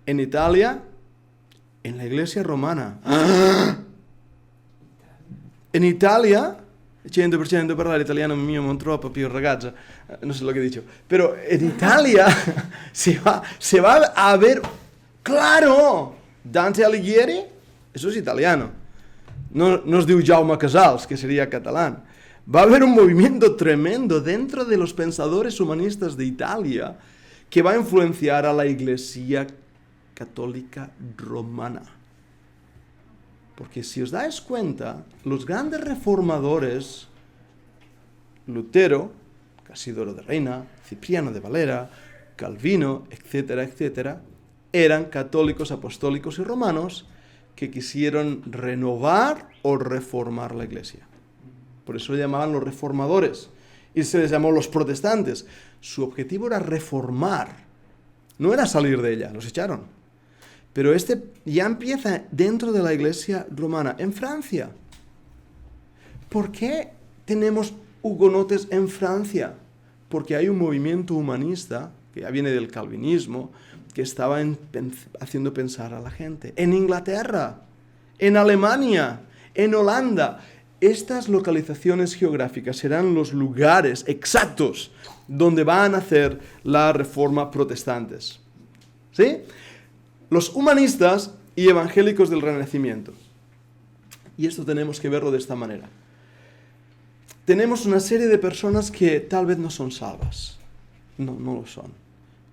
En Italia, en la Iglesia romana. En Italia, 100% parlare italiano mio non troppo più ragazza, no sé lo que he dicho, pero en Italia se va a ver, claro, Dante Alighieri, eso es italiano, no es de Jaume Casals, que sería catalán. Va a haber un movimiento tremendo dentro de los pensadores humanistas de Italia que va a influenciar a la Iglesia Católica Romana. Porque si os dais cuenta, los grandes reformadores, Lutero, Casidoro de Reina, Cipriano de Valera, Calvino, etcétera, etcétera, eran católicos, apostólicos y romanos que quisieron renovar o reformar la Iglesia. Por eso le llamaban los reformadores y se les llamó los protestantes. Su objetivo era reformar, no era salir de ella, los echaron. Pero ya empieza dentro de la Iglesia romana, en Francia. ¿Por qué tenemos hugonotes en Francia? Porque hay un movimiento humanista, que ya viene del calvinismo, que estaba haciendo pensar a la gente. En Inglaterra, en Alemania, en Holanda. Estas localizaciones geográficas serán los lugares exactos donde van a hacer la reforma protestantes. ¿Sí? Los humanistas y evangélicos del Renacimiento. Y esto tenemos que verlo de esta manera. Tenemos una serie de personas que tal vez no son salvas. No lo son.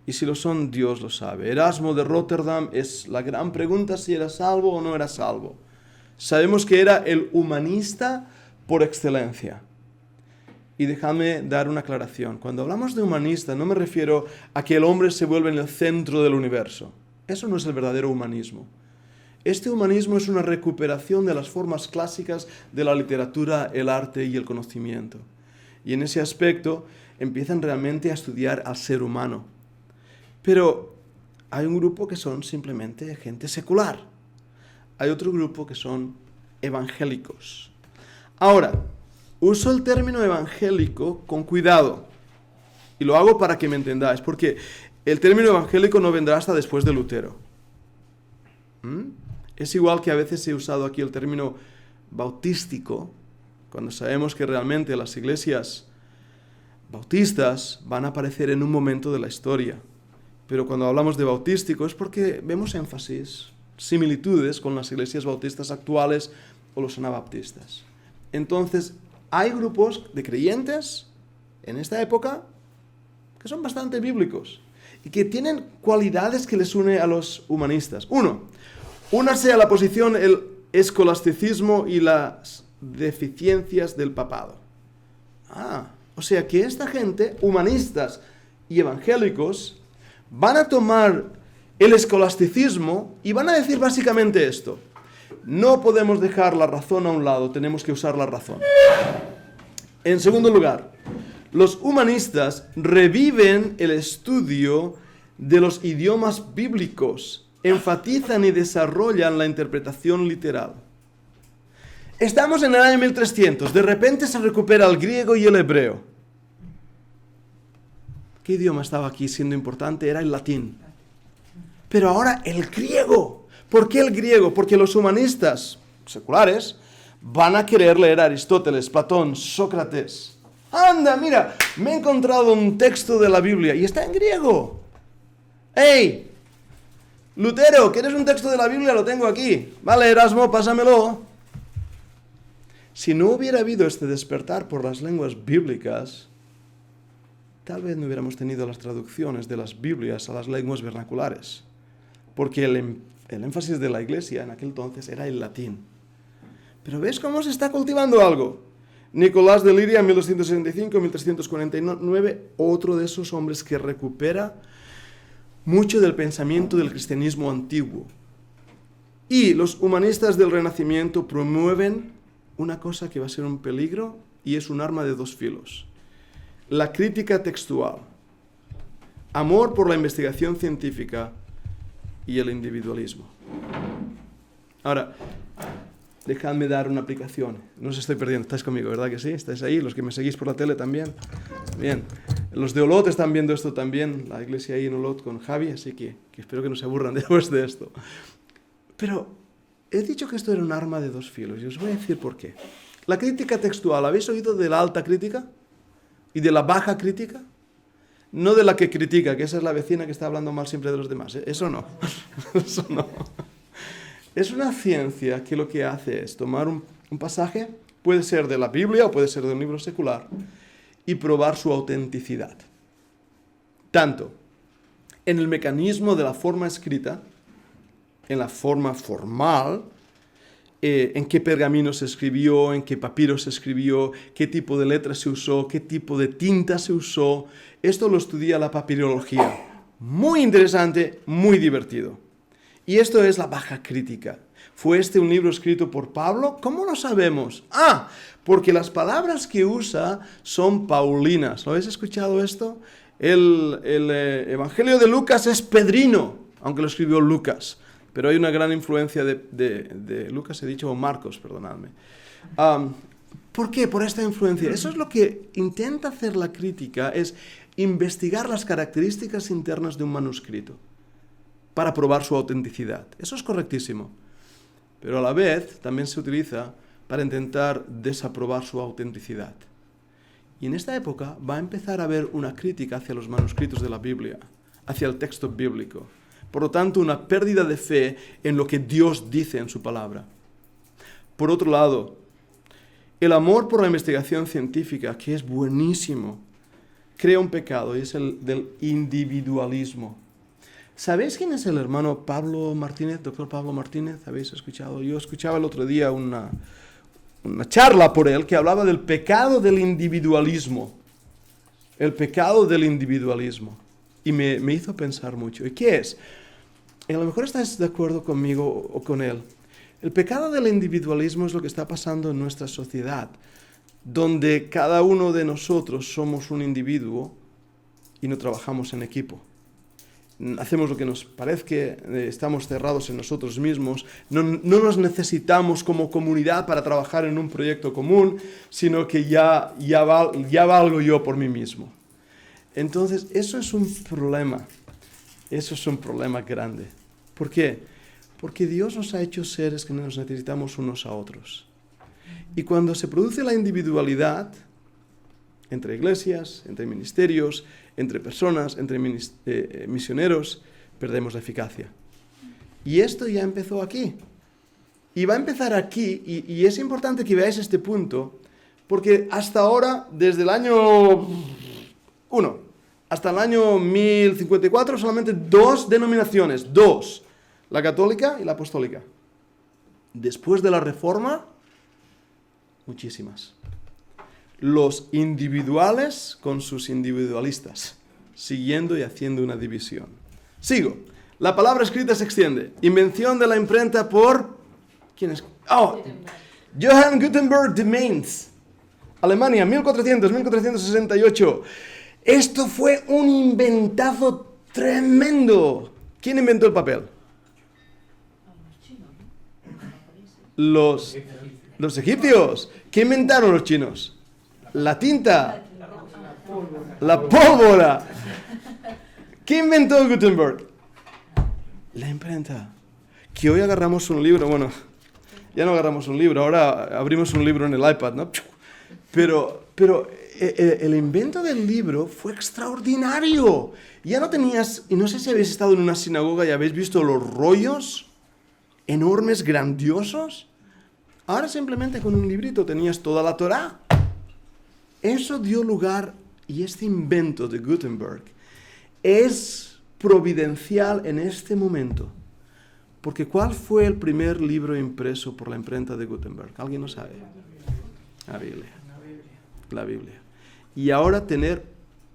Y si lo son, Dios lo sabe. Erasmo de Rotterdam es la gran pregunta si era salvo o no era salvo. Sabemos que era el humanista por excelencia. Y déjame dar una aclaración. Cuando hablamos de humanista, no me refiero a que el hombre se vuelve en el centro del universo. Eso no es el verdadero humanismo. Este humanismo es una recuperación de las formas clásicas de la literatura, el arte y el conocimiento. Y en ese aspecto empiezan realmente a estudiar al ser humano. Pero hay un grupo que son simplemente gente secular. Hay otro grupo que son evangélicos. Ahora, uso el término evangélico con cuidado. Y lo hago para que me entendáis, porque el término evangélico no vendrá hasta después de Lutero. Es igual que a veces he usado aquí el término bautístico, cuando sabemos que realmente las iglesias bautistas van a aparecer en un momento de la historia. Pero cuando hablamos de bautístico es porque vemos énfasis, similitudes con las iglesias bautistas actuales o los anabaptistas. Entonces, hay grupos de creyentes en esta época que son bastante bíblicos y que tienen cualidades que les une a los humanistas. Únase a la posición el escolasticismo y las deficiencias del papado. O sea que esta gente, humanistas y evangélicos, van a tomar el escolasticismo y van a decir básicamente esto: no podemos dejar la razón a un lado, tenemos que usar la razón. En segundo lugar, los humanistas reviven el estudio de los idiomas bíblicos, enfatizan y desarrollan la interpretación literal. Estamos en el año 1300, de repente se recupera el griego y el hebreo. ¿Qué idioma estaba aquí siendo importante? Era el latín. Pero ahora el griego. ¿Por qué el griego? Porque los humanistas seculares van a querer leer a Aristóteles, Platón, Sócrates. Anda, mira, me he encontrado un texto de la Biblia y está en griego. ¡Ey! Lutero, ¿quieres un texto de la Biblia? Lo tengo aquí. Vale, Erasmo, pásamelo. Si no hubiera habido este despertar por las lenguas bíblicas, tal vez no hubiéramos tenido las traducciones de las Biblias a las lenguas vernaculares, porque el énfasis de la Iglesia en aquel entonces era el latín. Pero ¿ves cómo se está cultivando algo? Nicolás de Liria, 1265-1349, otro de esos hombres que recupera mucho del pensamiento del cristianismo antiguo. Y los humanistas del Renacimiento promueven una cosa que va a ser un peligro y es un arma de dos filos. La crítica textual, amor por la investigación científica y el individualismo. Ahora, dejadme dar una aplicación. No os estoy perdiendo, estáis conmigo, ¿verdad que sí? ¿Estáis ahí? Los que me seguís por la tele también. Bien. Los de Olot están viendo esto también, la iglesia ahí en Olot con Javi, así que espero que no se aburran después de esto. Pero he dicho que esto era un arma de dos filos y os voy a decir por qué. La crítica textual, ¿habéis oído de la alta crítica y de la baja crítica? No de la que critica, que esa es la vecina que está hablando mal siempre de los demás. Eso no. Eso no. Es una ciencia que lo que hace es tomar un pasaje, puede ser de la Biblia o puede ser de un libro secular, y probar su autenticidad. Tanto en el mecanismo de la forma escrita, en la forma formal, en qué pergamino se escribió, en qué papiro se escribió, qué tipo de letra se usó, qué tipo de tinta se usó. Esto lo estudia la papirología. Muy interesante, muy divertido. Y esto es la baja crítica. ¿Fue este un libro escrito por Pablo? ¿Cómo lo sabemos? Porque las palabras que usa son paulinas. ¿Lo habéis escuchado esto? El Evangelio de Lucas es pedrino, aunque lo escribió Lucas. Pero hay una gran influencia de Lucas, he dicho, o Marcos, perdonadme. ¿Por qué? Por esta influencia. Eso es lo que intenta hacer la crítica, es investigar las características internas de un manuscrito para probar su autenticidad. Eso es correctísimo. Pero a la vez también se utiliza para intentar desaprobar su autenticidad. Y en esta época va a empezar a haber una crítica hacia los manuscritos de la Biblia, hacia el texto bíblico. Por lo tanto, una pérdida de fe en lo que Dios dice en su palabra. Por otro lado, el amor por la investigación científica, que es buenísimo, crea un pecado y es el del individualismo. ¿Sabéis quién es el hermano Pablo Martínez, doctor Pablo Martínez? ¿Habéis escuchado? Yo escuchaba el otro día una charla por él que hablaba del pecado del individualismo. El pecado del individualismo. Y me hizo pensar mucho. ¿Y qué es? A lo mejor estás de acuerdo conmigo o con él. El pecado del individualismo es lo que está pasando en nuestra sociedad, donde cada uno de nosotros somos un individuo y no trabajamos en equipo. Hacemos lo que nos parezca, estamos cerrados en nosotros mismos, no nos necesitamos como comunidad para trabajar en un proyecto común, sino que ya valgo yo por mí mismo. Entonces, eso es un problema grande. ¿Por qué? Porque Dios nos ha hecho seres que nos necesitamos unos a otros. Y cuando se produce la individualidad, entre iglesias, entre ministerios, entre personas, entre misioneros, perdemos la eficacia. Y esto ya empezó aquí. Y va a empezar aquí, y es importante que veáis este punto, porque hasta ahora, desde el año 1 hasta el año 1054, solamente 2 denominaciones, 2, la católica y la apostólica. Después de la Reforma, muchísimas. Los individuales con sus individualistas, siguiendo y haciendo una división. Sigo. La palabra escrita se extiende. Invención de la imprenta por... ¿Quién es? Johann Gutenberg de Mainz, Alemania, 1400-1468. Esto fue un inventazo tremendo. ¿Quién inventó el papel? Los egipcios. ¿Qué inventaron los chinos? La tinta. La pólvora. ¿Qué inventó Gutenberg? La imprenta. Que hoy agarramos un libro, bueno, ya no agarramos un libro, ahora abrimos un libro en el iPad, ¿no? Pero el invento del libro fue extraordinario. Ya no tenías, y no sé si habéis estado en una sinagoga y habéis visto los rollos enormes, grandiosos. Ahora simplemente con un librito tenías toda la Torá. Eso dio lugar, y este invento de Gutenberg es providencial en este momento. Porque ¿cuál fue el primer libro impreso por la imprenta de Gutenberg? ¿Alguien lo sabe? La Biblia. La Biblia. Y ahora tener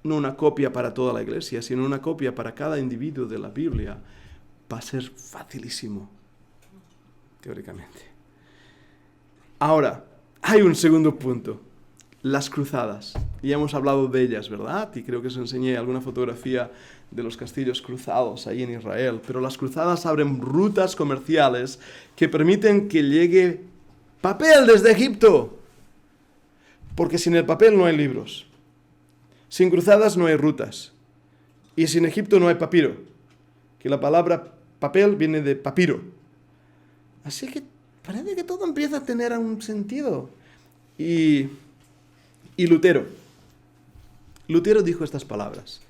no una copia para toda la iglesia, sino una copia para cada individuo de la Biblia va a ser facilísimo, teóricamente. Ahora, hay un segundo punto. Las cruzadas. Ya hemos hablado de ellas, ¿verdad? Y creo que os enseñé alguna fotografía de los castillos cruzados ahí en Israel. Pero las cruzadas abren rutas comerciales que permiten que llegue papel desde Egipto. Porque sin el papel no hay libros. Sin cruzadas no hay rutas. Y sin Egipto no hay papiro. Que la palabra papel viene de papiro. Así que parece que todo empieza a tener un sentido. Y Lutero. Lutero dijo estas palabras.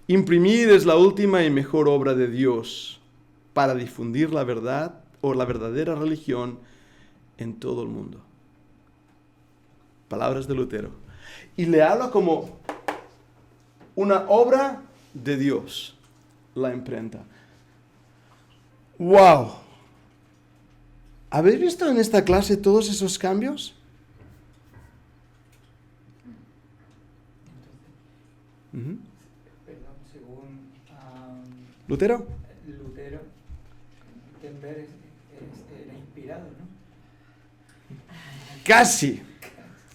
Imprimir es la última y mejor obra de Dios para difundir la verdad o la verdadera religión en todo el mundo. Palabras de Lutero. Y le habla como una obra de Dios, la imprenta. ¡Wow! ¿Habéis visto en esta clase todos esos cambios? Perdón, según ¿Lutero? Lutero, Gutenberg era inspirado, ¿no? Casi,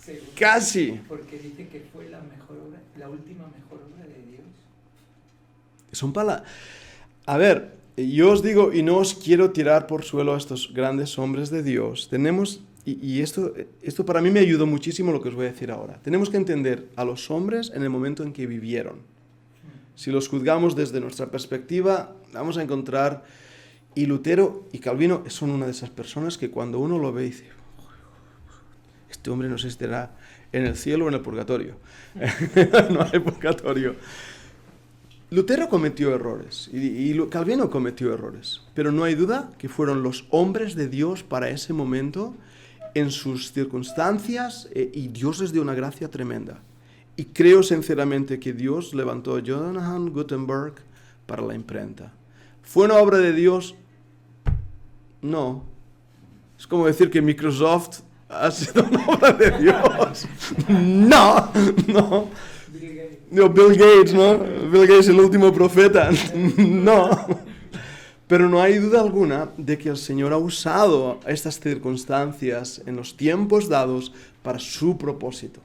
Según, casi. porque dice que fue la mejor obra, la última mejor obra de Dios. Son palabras. A ver, yo os digo, y no os quiero tirar por suelo a estos grandes hombres de Dios. Tenemos, y esto para mí me ayudó muchísimo lo que os voy a decir ahora. Tenemos que entender a los hombres en el momento en que vivieron. Si los juzgamos desde nuestra perspectiva, vamos a encontrar, y Lutero y Calvino son una de esas personas que cuando uno lo ve dice, este hombre no sé si estará en el cielo o en el purgatorio. No hay purgatorio. Lutero cometió errores y Calvino cometió errores, pero no hay duda que fueron los hombres de Dios para ese momento en sus circunstancias y Dios les dio una gracia tremenda. Y creo sinceramente que Dios levantó a Johann Gutenberg para la imprenta. ¿Fue una obra de Dios? No. Es como decir que Microsoft ha sido una obra de Dios. No. No, Bill Gates, ¿no? Bill Gates, el último profeta. No. Pero no hay duda alguna de que el Señor ha usado estas circunstancias en los tiempos dados para su propósito.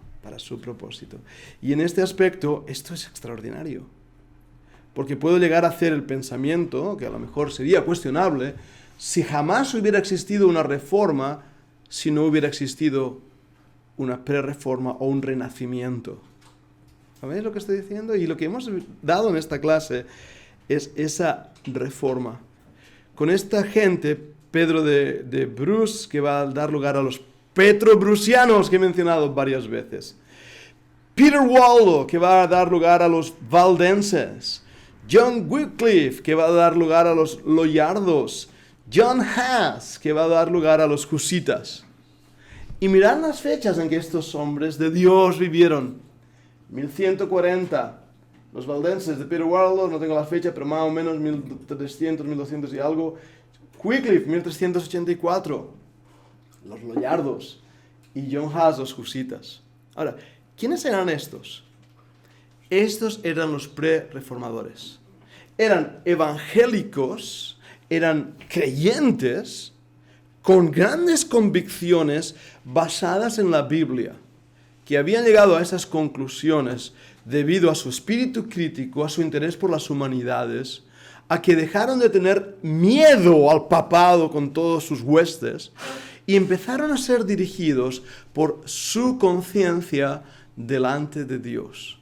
Y en este aspecto, esto es extraordinario. Porque puedo llegar a hacer el pensamiento, que a lo mejor sería cuestionable, si jamás hubiera existido una reforma, si no hubiera existido una prerreforma o un renacimiento. ¿Sabéis lo que estoy diciendo? Y lo que hemos dado en esta clase es esa reforma. Con esta gente, Pedro de Bruce, que va a dar lugar a los petrobrusianos que he mencionado varias veces. Peter Waldo, que va a dar lugar a los valdenses. John Wycliffe, que va a dar lugar a los loyardos. John Huss, que va a dar lugar a los husitas. Y mirad las fechas en que estos hombres de Dios vivieron. 1140. Los valdenses de Peter Waldo, no tengo la fecha, pero más o menos 1300, 1200 y algo. Wycliffe, 1384. Los loyardos. Y John Huss, los husitas. Ahora, ¿quiénes eran estos? Estos eran los pre-reformadores. Eran evangélicos, eran creyentes, con grandes convicciones basadas en la Biblia, que habían llegado a esas conclusiones debido a su espíritu crítico, a su interés por las humanidades, a que dejaron de tener miedo al papado con todos sus huestes y empezaron a ser dirigidos por su conciencia delante de Dios.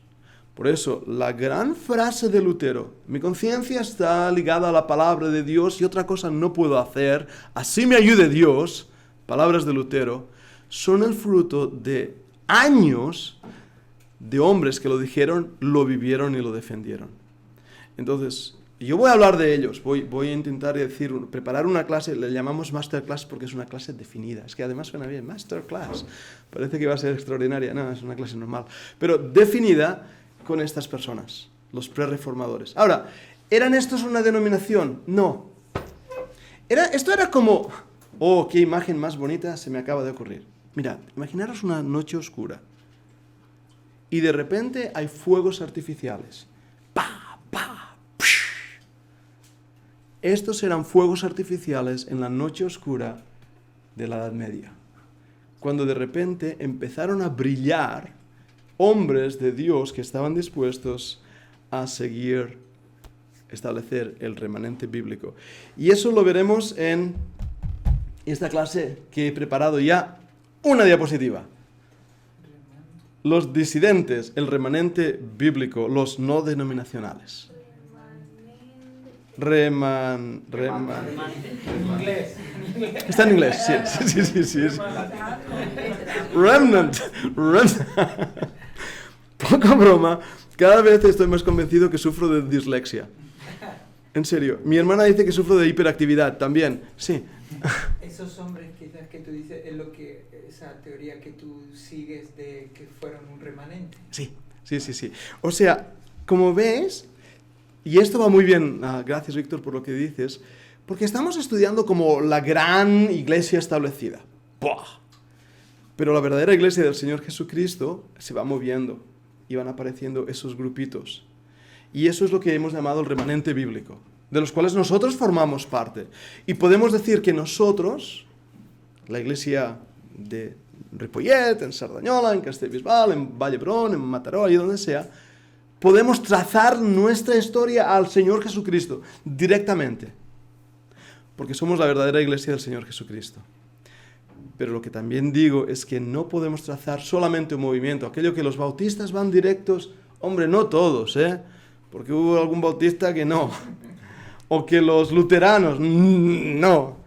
Por eso, la gran frase de Lutero, mi conciencia está ligada a la palabra de Dios y otra cosa no puedo hacer, así me ayude Dios, palabras de Lutero, son el fruto de años de hombres que lo dijeron, lo vivieron y lo defendieron. Entonces, yo voy a hablar de ellos, voy a intentar preparar una clase, le llamamos masterclass porque es una clase definida. Es que además suena bien, masterclass. Parece que va a ser extraordinaria, no, es una clase normal. Pero definida con estas personas, los prerreformadores. Ahora, ¿eran estos una denominación? No. Esto era como... Oh, qué imagen más bonita se me acaba de ocurrir. Mirad, imaginaros una noche oscura. Y de repente hay fuegos artificiales. ¡Pa! ¡Pa! ¡Psh! Estos eran fuegos artificiales en la noche oscura de la Edad Media. Cuando de repente empezaron a brillar hombres de Dios que estaban dispuestos a establecer el remanente bíblico. Y eso lo veremos en esta clase que he preparado ya. Una diapositiva. Los disidentes, el remanente bíblico, los no denominacionales. Inglés. Está en inglés, sí. Remnant. Poca broma, cada vez estoy más convencido que sufro de dislexia. En serio, mi hermana dice que sufro de hiperactividad también, sí. Esos hombres quizás que tú dices es lo que esa teoría que tú sigues de que fueron un remanente. Sí. O sea, como ves, y esto va muy bien, gracias Víctor por lo que dices, porque estamos estudiando como la gran iglesia establecida. ¡Buah! Pero la verdadera iglesia del Señor Jesucristo se va moviendo y van apareciendo esos grupitos. Y eso es lo que hemos llamado el remanente bíblico, de los cuales nosotros formamos parte. Y podemos decir que nosotros, la iglesia de Ripollet, en Sardañola, en Castellbisbal, en Vallebrón, en Mataró, y donde sea, podemos trazar nuestra historia al Señor Jesucristo directamente. Porque somos la verdadera iglesia del Señor Jesucristo. Pero lo que también digo es que no podemos trazar solamente un movimiento. Aquello que los bautistas van directos, hombre, no todos, porque hubo algún bautista que no. O que los luteranos, no.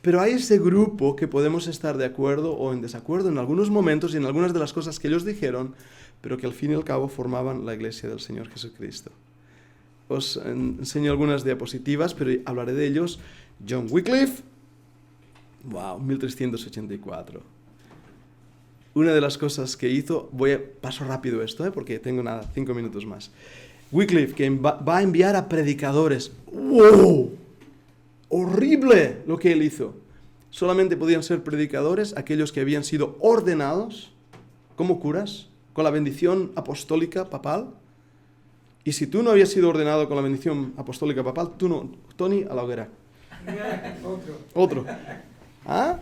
Pero hay ese grupo que podemos estar de acuerdo o en desacuerdo en algunos momentos y en algunas de las cosas que ellos dijeron, pero que al fin y al cabo formaban la iglesia del Señor Jesucristo. Os enseño algunas diapositivas, pero hablaré de ellos. John Wycliffe, wow, 1384. Una de las cosas que hizo, paso rápido esto, porque tengo 5 minutos más. Wycliffe, que va a enviar a predicadores. ¡Wow! Horrible lo que él hizo. Solamente podían ser predicadores aquellos que habían sido ordenados como curas, con la bendición apostólica papal. Y si tú no habías sido ordenado con la bendición apostólica papal, tú no, Tony, a la hoguera. Otro. ¿Ah?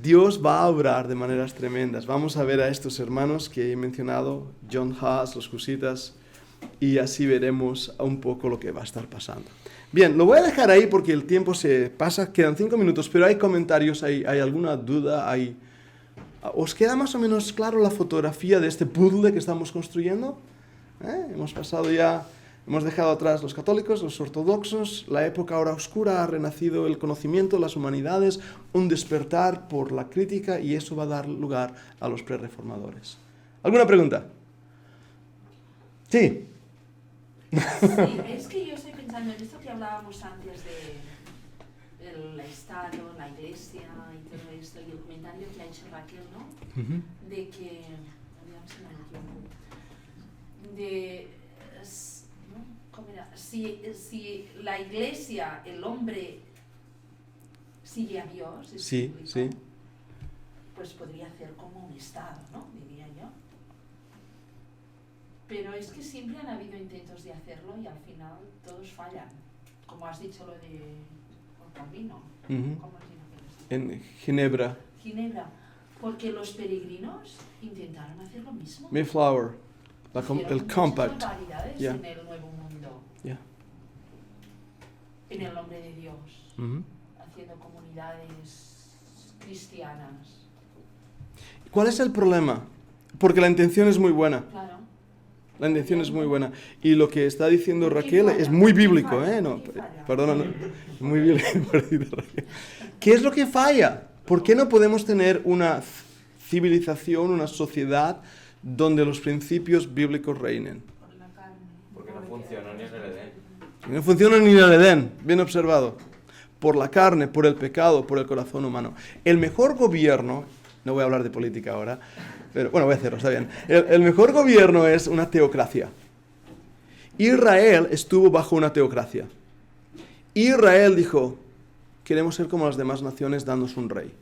Dios va a obrar de maneras tremendas. Vamos a ver a estos hermanos que he mencionado, John Huss, los Husitas, y así veremos un poco lo que va a estar pasando. Bien, lo voy a dejar ahí porque el tiempo se pasa, quedan 5 minutos, pero hay comentarios, hay alguna duda, ¿os queda más o menos claro la fotografía de este puzzle que estamos construyendo? Hemos dejado atrás los católicos, los ortodoxos, la época ahora oscura, ha renacido el conocimiento, las humanidades, un despertar por la crítica y eso va a dar lugar a los prerreformadores. ¿Alguna pregunta? Sí. Sí, es que yo estoy pensando en esto que hablábamos antes del Estado, la Iglesia y todo esto, y el comentario que ha hecho Raquel, ¿no? Uh-huh. De que, ¿cómo era? Si la Iglesia, el hombre, sigue a Dios, sí, público, sí. pues podría hacer como un Estado, ¿no? Diría yo. Pero es que siempre han habido intentos de hacerlo y al final todos fallan. Como has dicho lo de Calvino. Uh-huh. ¿Cómo has dicho? En Ginebra. Ginebra. Porque los peregrinos intentaron hacer lo mismo. Mayflower. Hicieron El compact. muchas barbaridades Yeah. en el Nuevo Mundo. Yeah. En el nombre de Dios. Uh-huh. Haciendo comunidades cristianas. ¿Cuál es el problema? Porque la intención es muy buena. Claro. La intención es muy buena. Y lo que está diciendo ¿Qué Raquel falla? es muy ¿Qué bíblico, falla? No, ¿Qué falla? perdona, no, muy bíblico. ¿Qué es lo que falla? ¿Por qué no podemos tener una civilización, una sociedad donde los principios bíblicos reinen. Por la carne. Porque no funcionó ni en el Edén. No funciona ni en el Edén, bien observado. Por la carne, por el pecado, por el corazón humano. El mejor gobierno, no voy a hablar de política ahora, pero bueno, voy a hacerlo, está bien. El mejor gobierno es una teocracia. Israel estuvo bajo una teocracia. Israel dijo, queremos ser como las demás naciones, danos un rey.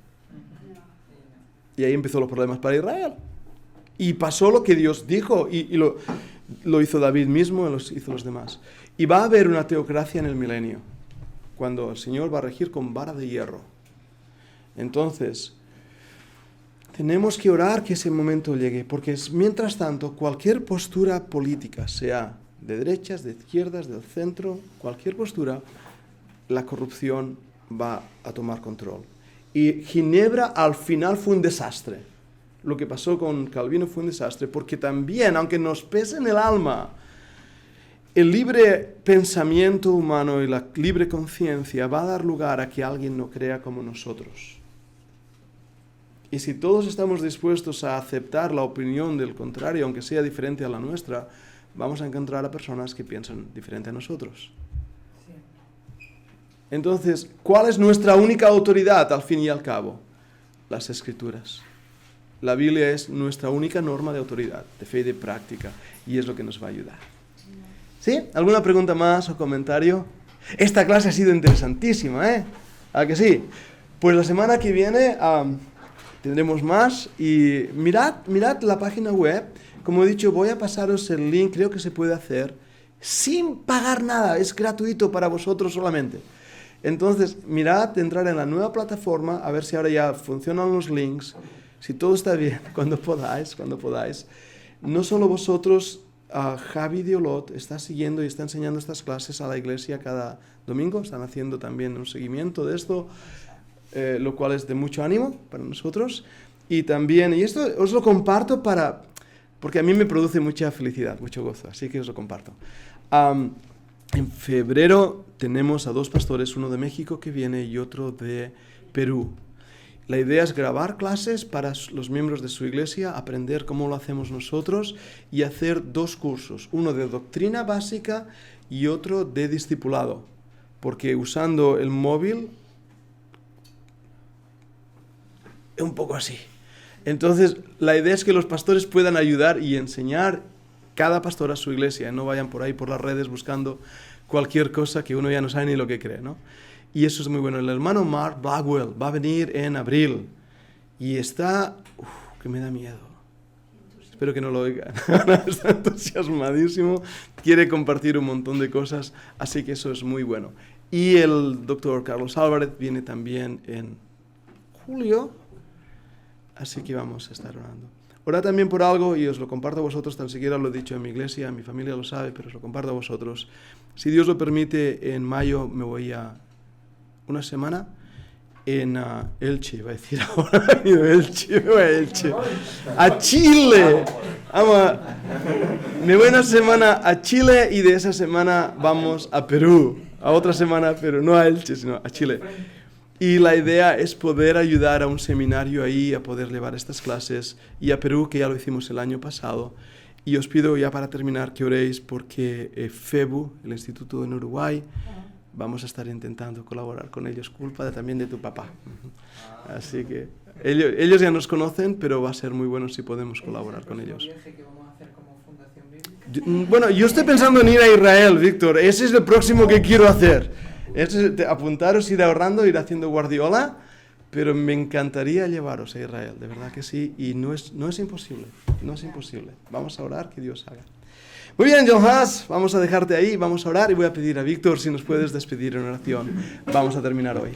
Y ahí empezó los problemas para Israel. Y pasó lo que Dios dijo, y lo hizo David mismo, y lo hizo los demás. Y va a haber una teocracia en el milenio, cuando el Señor va a regir con vara de hierro. Entonces, tenemos que orar que ese momento llegue, porque mientras tanto, cualquier postura política, sea de derechas, de izquierdas, del centro, cualquier postura, la corrupción va a tomar control. Y Ginebra al final fue un desastre. Lo que pasó con Calvino fue un desastre, porque también, aunque nos pese en el alma, el libre pensamiento humano y la libre conciencia va a dar lugar a que alguien no crea como nosotros. Y si todos estamos dispuestos a aceptar la opinión del contrario, aunque sea diferente a la nuestra, vamos a encontrar a personas que piensan diferente a nosotros. Entonces, ¿cuál es nuestra única autoridad al fin y al cabo? Las Escrituras. La Biblia es nuestra única norma de autoridad, de fe y de práctica, y es lo que nos va a ayudar. ¿Sí? ¿Alguna pregunta más o comentario? Esta clase ha sido interesantísima, ¿eh? ¿A que sí? Pues la semana que viene tendremos más, y mirad la página web. Como he dicho, voy a pasaros el link, creo que se puede hacer sin pagar nada, es gratuito para vosotros solamente. Entonces, mirad, entrar en la nueva plataforma, a ver si ahora ya funcionan los links, si todo está bien, cuando podáis. No solo vosotros, Javi Diolot está siguiendo y está enseñando estas clases a la iglesia cada domingo, están haciendo también un seguimiento de esto, lo cual es de mucho ánimo para nosotros. Y también, y esto os lo comparto porque a mí me produce mucha felicidad, mucho gozo, así que os lo comparto. En febrero tenemos a 2 pastores, uno de México que viene y otro de Perú. La idea es grabar clases para los miembros de su iglesia, aprender cómo lo hacemos nosotros y hacer 2 cursos, uno de doctrina básica y otro de discipulado, porque usando el móvil es un poco así. Entonces, la idea es que los pastores puedan ayudar y enseñar cada pastor a su iglesia, no vayan por ahí por las redes buscando cualquier cosa que uno ya no sabe ni lo que cree, ¿no? Y eso es muy bueno. El hermano Mark Blackwell va a venir en abril y está... que me da miedo. Espero que no lo oigan. Está entusiasmadísimo, quiere compartir un montón de cosas, así que eso es muy bueno. Y el doctor Carlos Álvarez viene también en julio, así que vamos a estar orando. Orad también por algo, y os lo comparto a vosotros, tan siquiera lo he dicho en mi iglesia, mi familia lo sabe, pero os lo comparto a vosotros. Si Dios lo permite, en mayo me voy a una semana en Elche, va a decir ahora, Elche, a Chile. Me voy una semana a Chile y de esa semana vamos a Perú, a otra semana, pero no a Elche, sino a Chile. Y la idea es poder ayudar a un seminario ahí, a poder llevar estas clases, y a Perú, que ya lo hicimos el año pasado. Y os pido ya para terminar que oréis porque FEBU, el Instituto en Uruguay, vamos a estar intentando colaborar con ellos, culpa también de tu papá. Así que ellos ya nos conocen, pero va a ser muy bueno si podemos colaborar con ellos. ¿Viaje que vamos a hacer como Fundación Bíblica? Bueno, yo estoy pensando en ir a Israel, Víctor. Ese es el próximo que quiero hacer. Apuntaros, ir ahorrando, ir haciendo Guardiola, pero me encantaría llevaros a Israel, de verdad que sí, y no es imposible, no es imposible. Vamos a orar, que Dios haga. Muy bien, John Haas, vamos a dejarte ahí, vamos a orar y voy a pedir a Víctor si nos puedes despedir en oración. Vamos a terminar hoy.